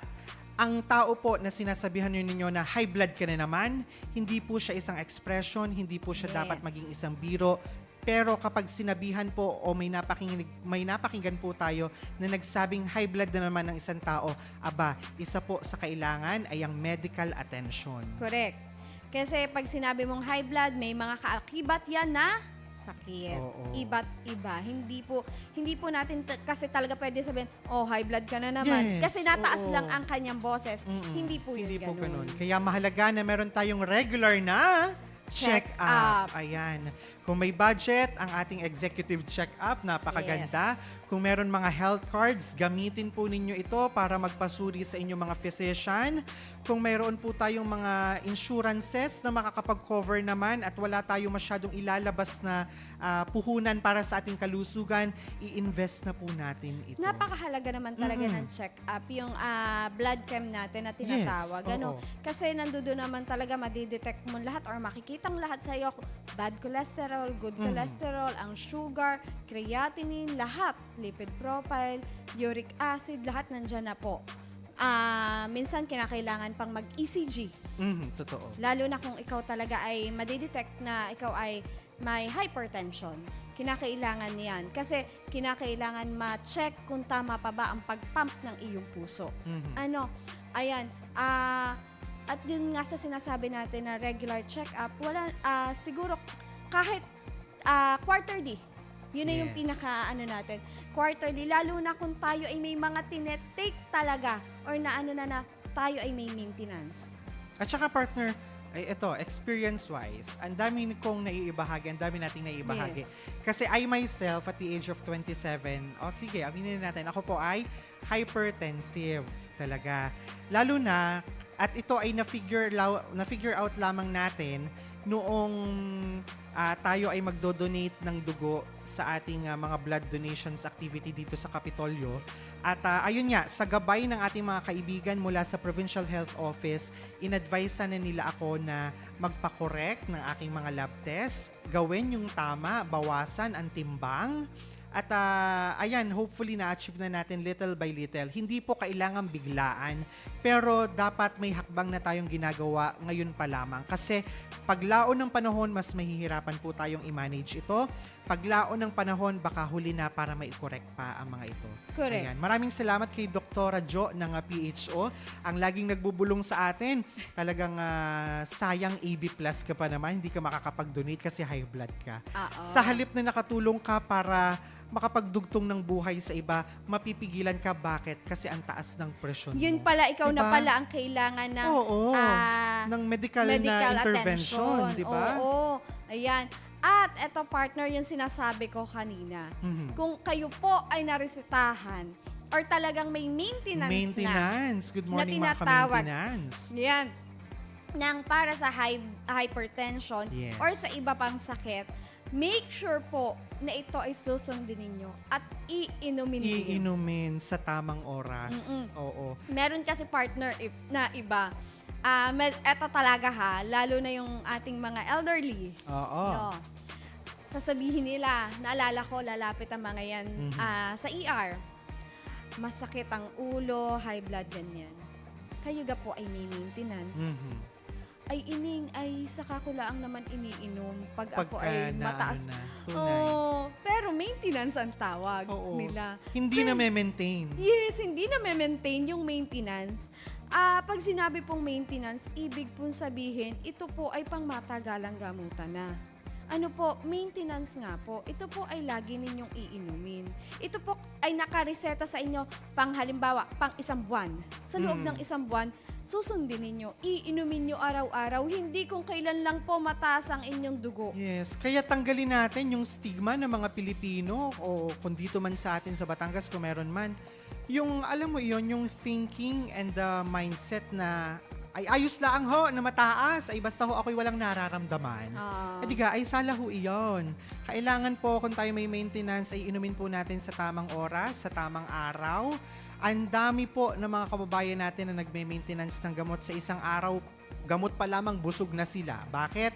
ang tao po na sinasabihan ninyo na high blood ka na naman, hindi po siya isang expression, hindi po siya
Yes.
dapat maging isang biro. Pero kapag sinabihan po o may napakinggan po tayo na nagsabing high blood na naman ng isang tao, aba, isa po sa kailangan ay ang medical attention.
Correct. Kasi pag sinabi mong high blood, may mga kaakibat yan na sakit.
Oo.
Iba't iba. Hindi po natin kasi talaga pwede sabihin, oh, high blood ka na naman.
Yes,
Kasi nataas
oo.
lang ang kanyang boses.
Mm-mm.
Hindi po yun ganun.
Kaya mahalaga na meron tayong regular na check-up.
Check-up.
Ayan. Kung may budget, ang ating executive check-up, napakaganda.
Yes.
Kung meron mga health cards, gamitin po ninyo ito para magpasuri sa inyong mga physician. Kung mayroon po tayong mga insurances na makakapag-cover naman at wala tayong masyadong ilalabas na puhunan para sa ating kalusugan, i-invest na po natin ito.
Napakahalaga naman talaga ng check-up. Yung blood chem natin na tinatawag.
Yes,
Ano?
oo.
Kasi nandoon naman talaga madidetect mo lahat or makikitang lahat sa iyo. Bad cholesterol, good cholesterol, ang sugar, creatinine, lahat. Lipid profile, uric acid, lahat nandyan na po. Minsan kinakailangan pang mag-ECG.
Totoo.
Lalo na kung ikaw talaga ay madidetect na ikaw ay may hypertension. Kinakailangan yan. Kasi kinakailangan ma-check kung tama pa ba ang pag-pump ng iyong puso. Ano, ayan, at din nga sa sinasabi natin na regular check-up, siguro kahit quarterly, yun na yung
Yes.
pinaka natin, quarterly, lalo na kung tayo ay may mga tinetake talaga or na tayo ay may maintenance.
At saka partner, ay ito, experience-wise, ang dami kong naiibahagi, ang dami nating naiibahagi.
Yes.
Kasi I myself, at the age of 27, sige, aminin natin, ako po ay hypertensive talaga. Lalo na, at ito ay na-figure out lamang natin noong tayo ay magdo-donate ng dugo sa ating mga blood donations activity dito sa Kapitolyo. At ayun nga, sa gabay ng ating mga kaibigan mula sa Provincial Health Office, in-advise na nila ako na magpa-correct ng aking mga lab test, gawin yung tama, bawasan ang timbang. At ayan, hopefully na-achieve na natin little by little. Hindi po kailangan biglaan, pero dapat may hakbang na tayong ginagawa ngayon pa lamang. Kasi paglaon ng panahon, mas mahihirapan po tayong i-manage ito. Paglaon ng panahon, baka huli na para mai-correct pa ang mga ito.
Correct.
Ayan. Maraming salamat kay Dr. Jo ng PHO, ang laging nagbubulong sa atin. Talagang sayang AB plus ka pa naman, hindi ka makakapag-donate kasi high blood ka.
Oo.
Sa halip na nakatulong ka para makapagdugtong ng buhay sa iba, mapipigilan ka. Bakit? Kasi ang taas ng presyon
Yun
mo.
pala, ikaw na
Diba?
pala ang kailangan ng
Oo. ng medical na intervention,
attention.
di ba?
Oo, ayan. At eto partner, yung sinasabi ko kanina.
Mhm.
Kung kayo po ay naresetahan or talagang may maintenance na,
Good morning,
na
mga
tinatawag.
ka-maintenance.
yan, nang para sa hypertension
Yes.
or sa iba pang sakit, make sure po na ito ay susundin ninyo at iinumin ninyo.
Iinumin sa tamang oras.
Mm-mm.
Oo.
Meron kasi partner na iba. Eto talaga ha, lalo na yung ating mga elderly.
Oo.
No. Sasabihin nila, naalala ko, lalapit ang mga yan sa ER. Masakit ang ulo, high blood, ganyan. Kayo ga po ay may maintenance.
Mhm.
Ay ining, ay saka ko lang naman iniinom pag ako
Pagka
ay
na,
mataas.
tunay.
Oh, pero maintenance ang tawag
Oo.
nila.
Hindi na maintain.
Yes, hindi na maintain yung maintenance. Pag sinabi pong maintenance, ibig pong sabihin, ito po ay pangmatagalang gamutan na. Ano po, maintenance nga po, ito po ay lagi ninyong iinumin. Ito po ay nakareseta sa inyo halimbawa, pang 1 buwan. Sa loob ng 1 buwan, susundin ninyo, iinumin nyo araw-araw, hindi kung kailan lang po mataas ang inyong dugo.
Yes, kaya tanggalin natin yung stigma ng mga Pilipino o kung dito man sa atin sa Batangas kung meron man. Yung, alam mo yon, yung thinking and the mindset na ay ayos lang ho na mataas, ay basta ho ako'y walang nararamdaman. Eh diga, ay sala ho iyon. Kailangan po kung tayo may maintenance ay inumin po natin sa tamang oras, sa tamang araw. Ang dami po ng mga kababayan natin na nagme-maintenance ng gamot sa isang araw, gamot pa lamang busog na sila. Bakit?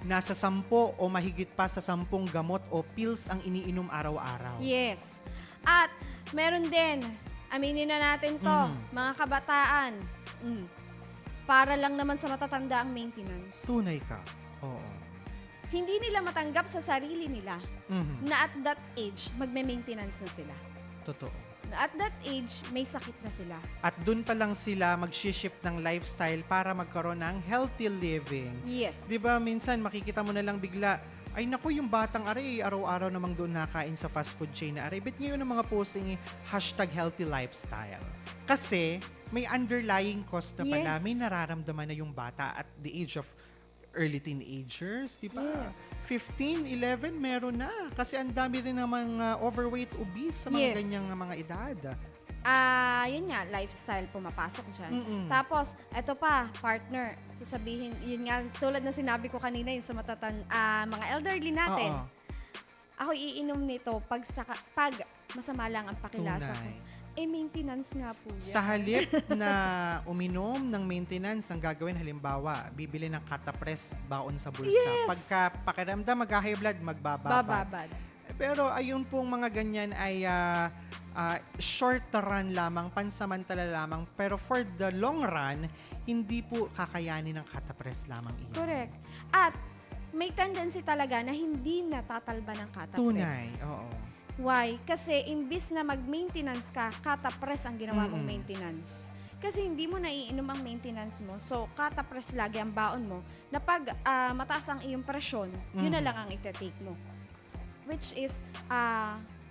Nasa 10 o mahigit pa sa 10 gamot o pills ang iniinom araw-araw.
Yes. At meron din, aminin na natin to, mga kabataan, para lang naman sa matatanda ang maintenance.
Tunay ka. Oo.
Hindi nila matanggap sa sarili nila
Mhm.
na at that age, magme-maintenance na sila.
Totoo.
Na at that age, may sakit na sila.
At dun pa lang sila mag-shift ng lifestyle para magkaroon ng healthy living.
Yes.
Di ba minsan makikita mo na lang bigla, ay naku yung batang aray, araw-araw namang doon nakain sa fast food chain na aray. Ba't ngayon ang mga posting #healthy lifestyle? Kasi may underlying cause na pala,
Yes.
may nararamdaman na yung bata at the age of early teenagers, di ba?
Yes.
15, 11, meron na. Kasi ang dami rin ng mga overweight, obese sa mga
Yes.
ganyang mga edad.
Yun nga, lifestyle pumapasok dyan.
Mm-mm.
Tapos, eto pa, partner, sasabihin, yun nga, tulad na sinabi ko kanina yun sa mga elderly natin.
Oo.
Ako iinom nito pag masama lang ang pakilasa ko.
Tunay.
Maintenance nga po yan.
Sa halip na uminom ng maintenance, ang gagawin halimbawa, bibili ng catapres baon sa bulsa.
Yes.
Pagka pakiramdam mag-high blood, magbababa.
Bababad.
Pero ayun pong mga ganyan ay short run lamang, pansamantala lamang. Pero for the long run, hindi po kakayanin ng catapres lamang iyan.
Correct. At may tendency talaga na hindi natatalba ng catapres.
Tunay, oo.
Why? Kasi imbis na mag-maintenance ka, catapres ang ginawa mong
Mm-mm.
maintenance. Kasi hindi mo naiinom ang maintenance mo. So, catapres lagi ang baon mo na pag mataas ang iyong presyon, yun na lang ang itetake mo. Which is,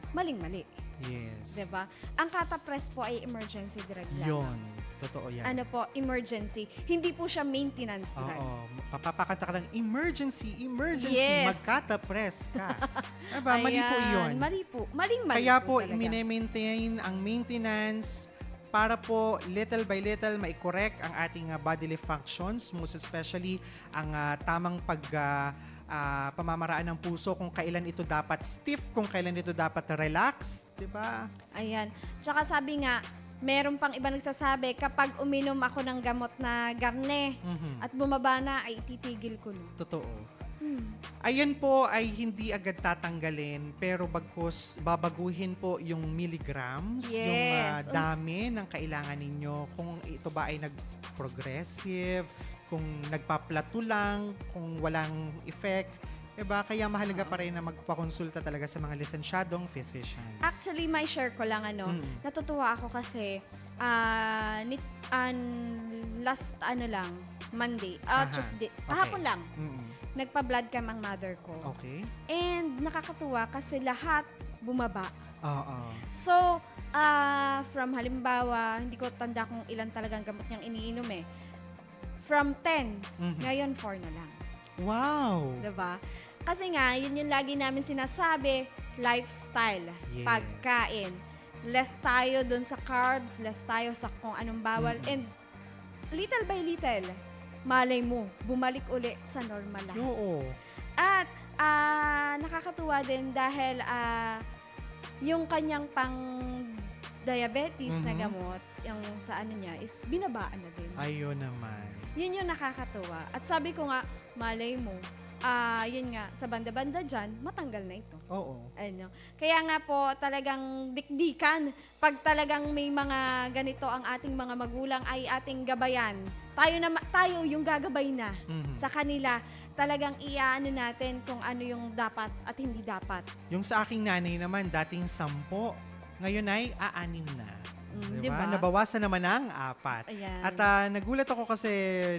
maling-mali.
Yes.
Diba? Ang catapres po ay emergency drug lang.
Yun. Totoo yan.
Ano po, emergency. Hindi po siya maintenance drug.
Oo. Papapakanta ka ng emergency,
Yes.
magkata-press ka. Diba? Mali po
Ayan,
yun.
Mali po. Maling-mali
Kaya po,
talaga.
mine-maintain ang maintenance para po little by little mai-correct ang ating bodily functions, most especially ang tamang pamamaraan ng puso, kung kailan ito dapat stiff, kung kailan ito dapat relax, di ba?
Ayan. Tsaka sabi nga, meron pang iba nagsasabi, kapag uminom ako ng gamot na garne
Mhm.
at bumaba na, ay ititigil ko na.
Totoo. Ayan po ay hindi agad tatanggalin, pero bagkus babaguhin po yung milligrams, yung
Yes.
dami ng kailangan ninyo, kung ito ba ay nag-progressive, kung nagpa-plateau lang, kung walang effect. Diba? Kaya mahalaga pa rin na magpakonsulta talaga sa mga lisensyadong physicians.
Actually, may share ko lang natutuwa ako kasi last Monday,
Aha.
Tuesday,
Okay.
kahapon lang,
Mm-mm.
nagpa-blood cam ang mother ko.
Okay?
And nakakatuwa kasi lahat bumaba.
Oo.
So, from halimbawa, hindi ko tanda kung ilan talagang gamot niyang iniinom eh. From 10,
Mhm.
ngayon 4 na lang.
Wow!
Diba? Kasi nga, yun yung lagi namin sinasabi, lifestyle,
Yes.
pagkain. Less tayo dun sa carbs, less tayo sa kung anong bawal.
Mhm.
And little by little, malay mo, bumalik uli sa normal lahat.
Oo.
At nakakatuwa din dahil yung kanyang pang diabetes na
Mhm.
gamot, yung sa ano niya, is binabaan na din.
Ayun naman.
Yun yung nakakatuwa. At sabi ko nga, malay mo, yun nga, sa banda-banda dyan, matanggal na ito.
Oo.
Ano. Kaya nga po, talagang dikdikan. Pag talagang may mga ganito ang ating mga magulang ay ating gabayan. Tayo yung gagabay na
Mhm.
sa kanila. Talagang iaano natin kung ano yung dapat at hindi dapat.
Yung sa aking nanay naman, dating 10, ngayon ay 6 na. Diba?
diba?
Nabawasan naman ng 4.
Ayan.
At nagulat ako kasi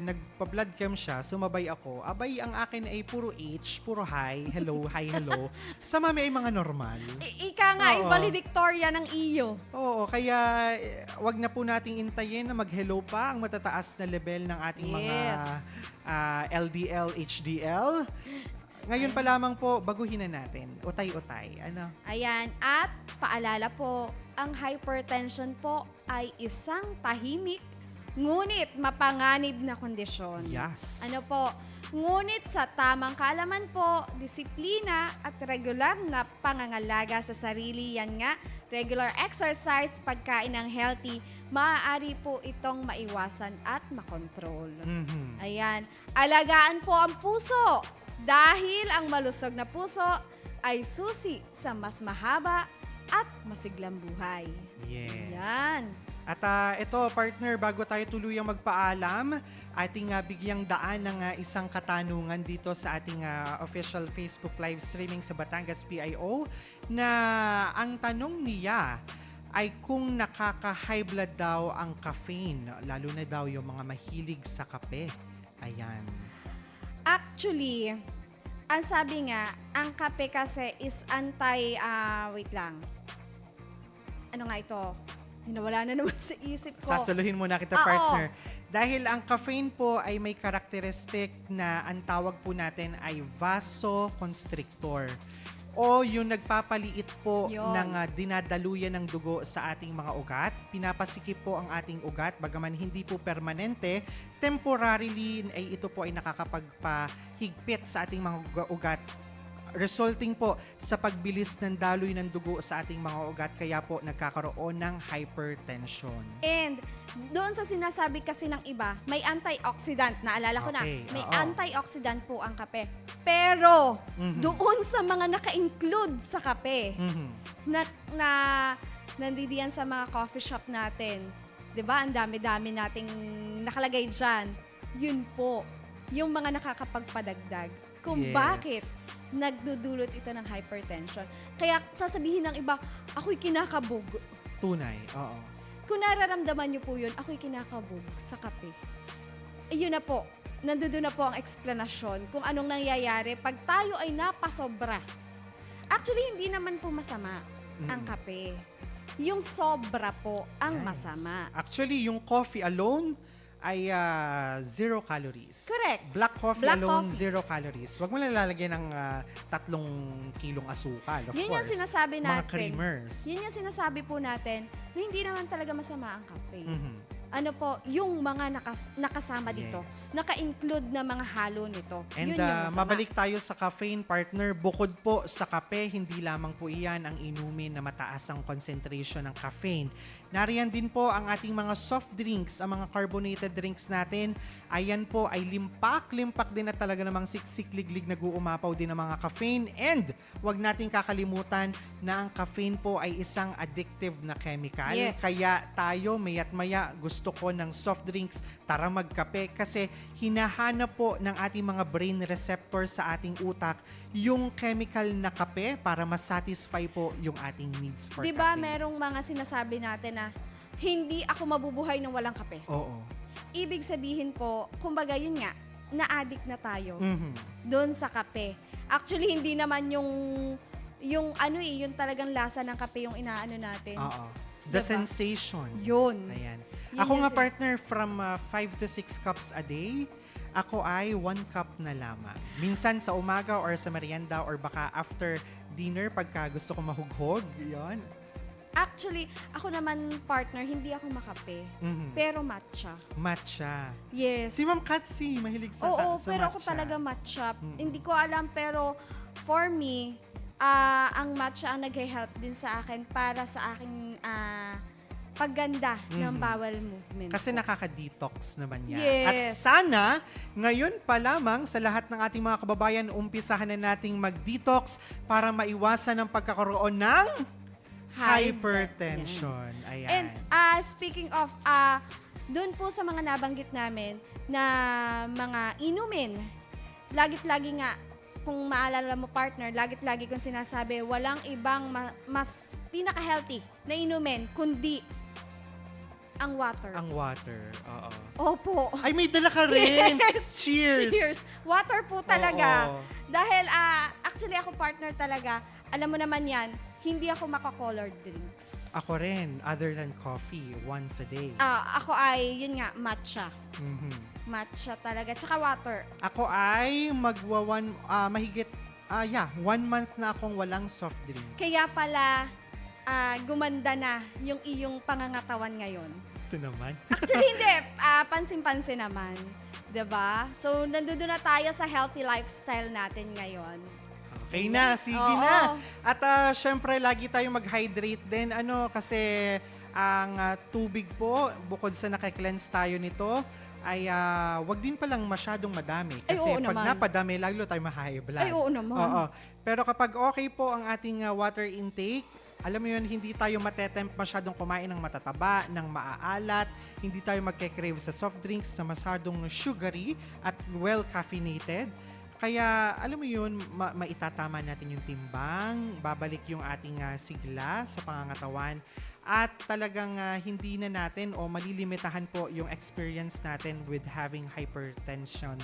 nagpa-blood chem siya, sumabay ako. Abay, ang akin ay puro H, puro hi, hello, hi, hello. Sa mami ay mga normal.
Ika nga,
Oo.
valedictorian ng iyo.
Oo, kaya wag na po nating intayin na mag-hello pa ang matataas na level ng ating mga
Yes.
LDL, HDL. Ngayon pa lamang po, baguhin na natin. Utay-utay. Ano?
Ayan, at paalala po, ang hypertension po ay isang tahimik, ngunit mapanganib na kondisyon.
Yes.
Ano po, ngunit sa tamang kaalaman po, disiplina at regular na pangangalaga sa sarili, yan nga, regular exercise, pagkain ng healthy, maaari po itong maiwasan at makontrol.
Mhm.
Ayan, alagaan po ang puso dahil ang malusog na puso ay susi sa mas mahaba at masiglang buhay.
Yes.
Ayan.
At ito, partner, bago tayo tuluyang magpaalam, ating bigyang daan ng isang katanungan dito sa ating official Facebook live streaming sa Batangas PIO na ang tanong niya ay kung nakaka-high blood daw ang caffeine, lalo na daw yung mga mahilig sa kape. Ayan.
Actually, ang sabi nga, ang kape kasi is wait lang. Ano nga ito? Nawala na naman sa isip ko.
Sasaluhin muna kita,
Oo.
partner. Dahil ang caffeine po ay may karakteristik na ang tawag po natin ay vasoconstrictor o yung nagpapaliit po
Yun.
ng dinadaluyan ng dugo sa ating mga ugat. Pinapasikip po ang ating ugat, bagaman hindi po permanente, temporarily ay ito po ay nakakapagpahigpit sa ating mga ugat, resulting po sa pagbilis ng daloy ng dugo sa ating mga ugat, kaya po nagkakaroon ng hypertension.
And doon sa sinasabi kasi ng iba, may antioxidant. Naalala ko
Okay,
na, may
oo.
antioxidant po ang kape. Pero,
Mhm.
doon sa mga naka-include sa kape,
Mhm.
na nandidiyan sa mga coffee shop natin, 'di ba? Ang dami-dami nating nakalagay diyan. Yun po, yung mga nakakapagpadagdag. Kung
Yes.
bakit nagdudulot ito ng hypertension. Kaya sasabihin ng iba, ako'y kinakabog.
Tunay, oo.
Kung nararamdaman niyo po yun, ako'y kinakabog sa kape. Yun na po, nandoon na po ang eksplanasyon kung anong nangyayari pag tayo ay napasobra. Actually, hindi naman po masama ang kape. Yung sobra po ang
Nice.
masama.
Actually, yung coffee alone ay 0 calories.
Correct.
Black coffee
Black
alone,
coffee.
0 calories. Huwag mo lalagyan ng 3 kilong asukal, of
Yun yung
course.
sinasabi
Mga
natin.
creamers.
Yun yung sinasabi po natin na hindi naman talaga masama ang kape.
Mhm.
Ano po, yung mga nakasama dito,
Yes.
naka-include na mga halo nito.
And
yun yung masama.
mabalik tayo sa caffeine, partner. Bukod po sa kape, hindi lamang po iyan ang inumin na mataas ang concentration ng caffeine. Nariyan din po ang ating mga soft drinks, ang mga carbonated drinks natin. Ayan po ay limpak din na talaga namang siksik-liglig nag-uumapaw din ng mga caffeine. And wag nating kakalimutan na ang caffeine po ay isang addictive na chemical.
Yes.
Kaya tayo maya't maya gusto ko ng soft drinks, tara magkape kasi hinahanap po ng ating mga brain receptor sa ating utak yung chemical na kape para masatisfy po yung ating needs for
Di ba
caffeine.
merong mga sinasabi natin na hindi ako mabubuhay ng walang kape?
Oo.
Ibig sabihin po, kumbaga yun nga, na-addict na tayo
Mhm.
doon sa kape. Actually, hindi naman yung talagang lasa ng kape yung inaano natin.
Oo. The
Diba?
sensation.
Yun.
Ayan.
Yun
Ako
yung
nga partner, from 5 to 6 cups a day, ako ay 1 cup na lamang. Minsan sa umaga or sa merienda or baka after dinner pagka gusto ko mahughog. Yun.
Actually, ako naman partner, hindi ako makape.
Mhm.
Pero matcha.
Matcha.
Yes.
Si Ma'am Katsi, mahilig sa
Oo,
sa
pero ako
matcha.
talaga matcha.
Mm-mm.
Hindi ko alam, pero for me, ang matcha ang nag-help din sa akin para sa aking pagganda ng
Mhm.
bowel movement.
Kasi
ko.
nakaka-detox naman yan.
Yes.
At sana, ngayon pa lamang sa lahat ng ating mga kababayan, umpisahan na nating mag-detox para maiwasan ang pagkakaroon ng
High
hypertension. Ayan.
And speaking of, doon po sa mga nabanggit namin na mga inumin, lagit-lagi nga, kung maalala mo partner, lagit-lagi kong sinasabi, walang ibang mas pinaka-healthy na inumin, kundi Ang water.
Ang water. Oo.
Opo.
Ay, may dala ka rin.
Yes.
Cheers.
Cheers. Water po talaga.
Oo.
Dahil actually ako partner talaga, alam mo naman yan, hindi ako maka-colored drinks.
Ako rin, other than coffee, once a day.
Ako ay, yun nga, matcha.
Mhm.
Matcha talaga. Tsaka water.
Ako ay mahigit, 1 month na akong walang soft drinks.
Kaya pala, gumanda na yung iyong pangangatawan ngayon.
Ito naman.
Actually, hindi. Pansin-pansin naman. 'Di ba? So, nandoon na tayo sa healthy lifestyle natin ngayon.
Okay na, sige
Oo.
na. At syempre, lagi tayong mag-hydrate din. Kasi ang tubig po, bukod sa nakiklense tayo nito, ay wag din palang masyadong madami.
Ay,
Kasi
oo
pag
naman.
napadami, lalo tayo ma-high blood.
Ay, oo naman.
Oo. Pero kapag okay po ang ating water intake, alam mo yun, hindi tayo matetempt masyadong kumain ng matataba, ng maaalat, hindi tayo magke-crave sa soft drinks na masyadong sugary at well-caffeinated. Kaya, alam mo yun, maitatama natin yung timbang, babalik yung ating sigla sa pangangatawan, at talagang hindi na natin o malilimitahan po yung experience natin with having hypertension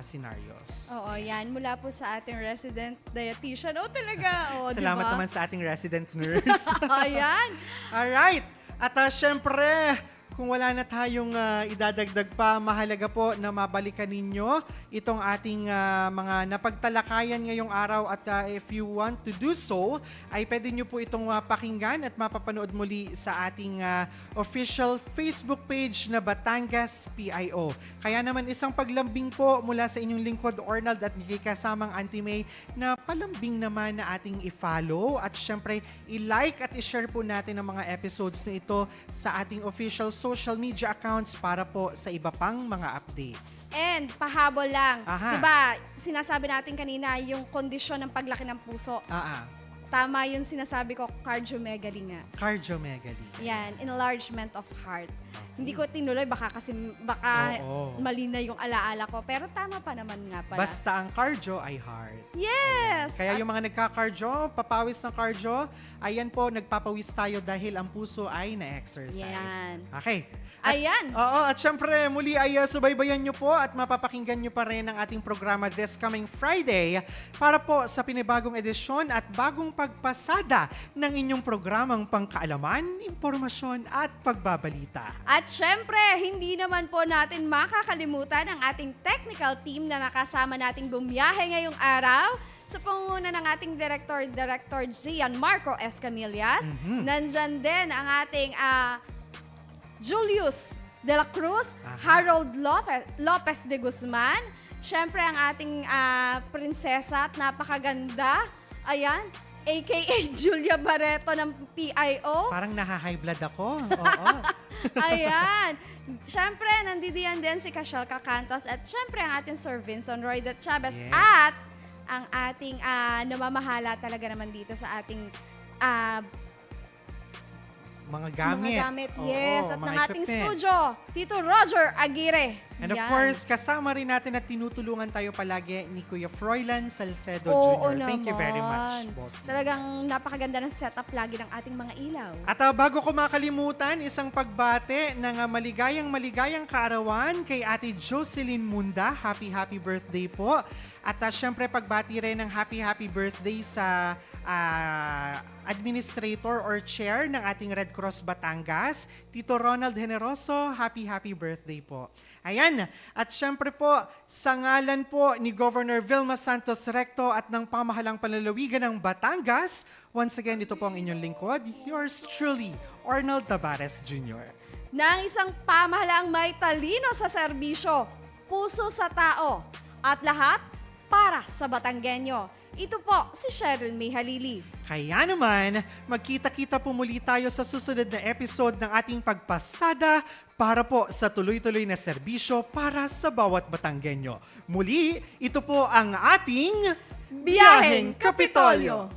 scenarios.
Oo, yan. Mula po sa ating resident dietitian. Oh, talaga. Oh,
Salamat
diba?
naman sa ating resident nurse.
Ayan.
Alright! At syempre, kung wala na tayong idadagdag pa, mahalaga po na mabalikan ninyo itong ating mga napagtalakayan ngayong araw, at if you want to do so, ay pwede nyo po itong pakinggan at mapapanood muli sa ating official Facebook page na Batangas PIO. Kaya naman isang paglambing po mula sa inyong lingkod, Ornald, at kasamang Auntie May, na palambing naman na ating i-follow at syempre i-like at i-share po natin ang mga episodes na ito sa ating official social media accounts para po sa iba pang mga updates.
And pahabol lang.
Aha.
Diba, sinasabi natin kanina yung kondisyon ng paglaki ng puso. Tama yung sinasabi ko, cardiomegaly nga.
Cardiomegaly.
Yan, enlargement of heart.
Okay.
Hindi ko tinuloy, baka
Oo.
mali na yung alaala ko. Pero tama pa naman nga pala.
Basta ang cardio ay heart.
Yes!
Kaya yung mga nagka-cardio, papawis ng cardio, ayan po, nagpapawis tayo dahil ang puso ay na-exercise.
Yan.
Okay.
Ayan.
Oo, at syempre, muli ay subaybayan nyo po at mapapakinggan nyo pa rin ang ating programa this coming Friday para po sa pinibagong edisyon at bagong pagpasada ng inyong programang pangkaalaman, impormasyon at pagbabalita.
At syempre, hindi naman po natin makakalimutan ang ating technical team na nakasama nating bumiyahe ngayong araw sa pangunguna ng ating Director Gian Marco Escamillas. Nandyan din ang ating Julius de la Cruz, Harold Lopez de Guzman, syempre ang ating prinsesa at napakaganda, ayan, aka Julia Barreto ng PIO.
Parang naha-high blood ako. Oo.
Ayan. Siyempre, nandidiyan din si Cashel Cacantos at siyempre ang ating Sir Vincent Roy de Chavez
Yes.
at ang ating namamahala talaga naman dito sa ating
Mga gamit.
mga gamit.
Oo,
Yes. At
mga
ng ating
equipments.
studio, Tito Roger Aguirre.
And of
Yan.
course, kasama rin natin at tinutulungan tayo palagi ni Kuya Froilan Salcedo
Oo
Jr. Thank you very much,
naman.
boss.
Talagang napakaganda ng setup lagi ng ating mga ilaw.
At bago ko makalimutan, isang pagbate ng maligayang kaarawan kay Ate Jocelyn Munda. Happy birthday po. At syempre pagbati rin ng happy birthday sa administrator or chair ng ating Red Cross Batangas, Tito Ronald Generoso. Happy birthday po. Ayan. At syempre po, sa ngalan po ni Governor Vilma Santos Recto at ng pamahalang panlalawigan ng Batangas, once again, ito po ang inyong lingkod, yours truly, Arnold Tabares Jr.
Nang isang pamahalaang may talino sa serbisyo, puso sa tao, at lahat para sa Batanggenyo. Ito po si Cheryl May Halili.
Kaya naman, magkita-kita po muli tayo sa susunod na episode ng ating pagpasada para po sa tuloy-tuloy na serbisyo para sa bawat Batanggenyo. Muli, ito po ang ating
Biyaheng Kapitolyo.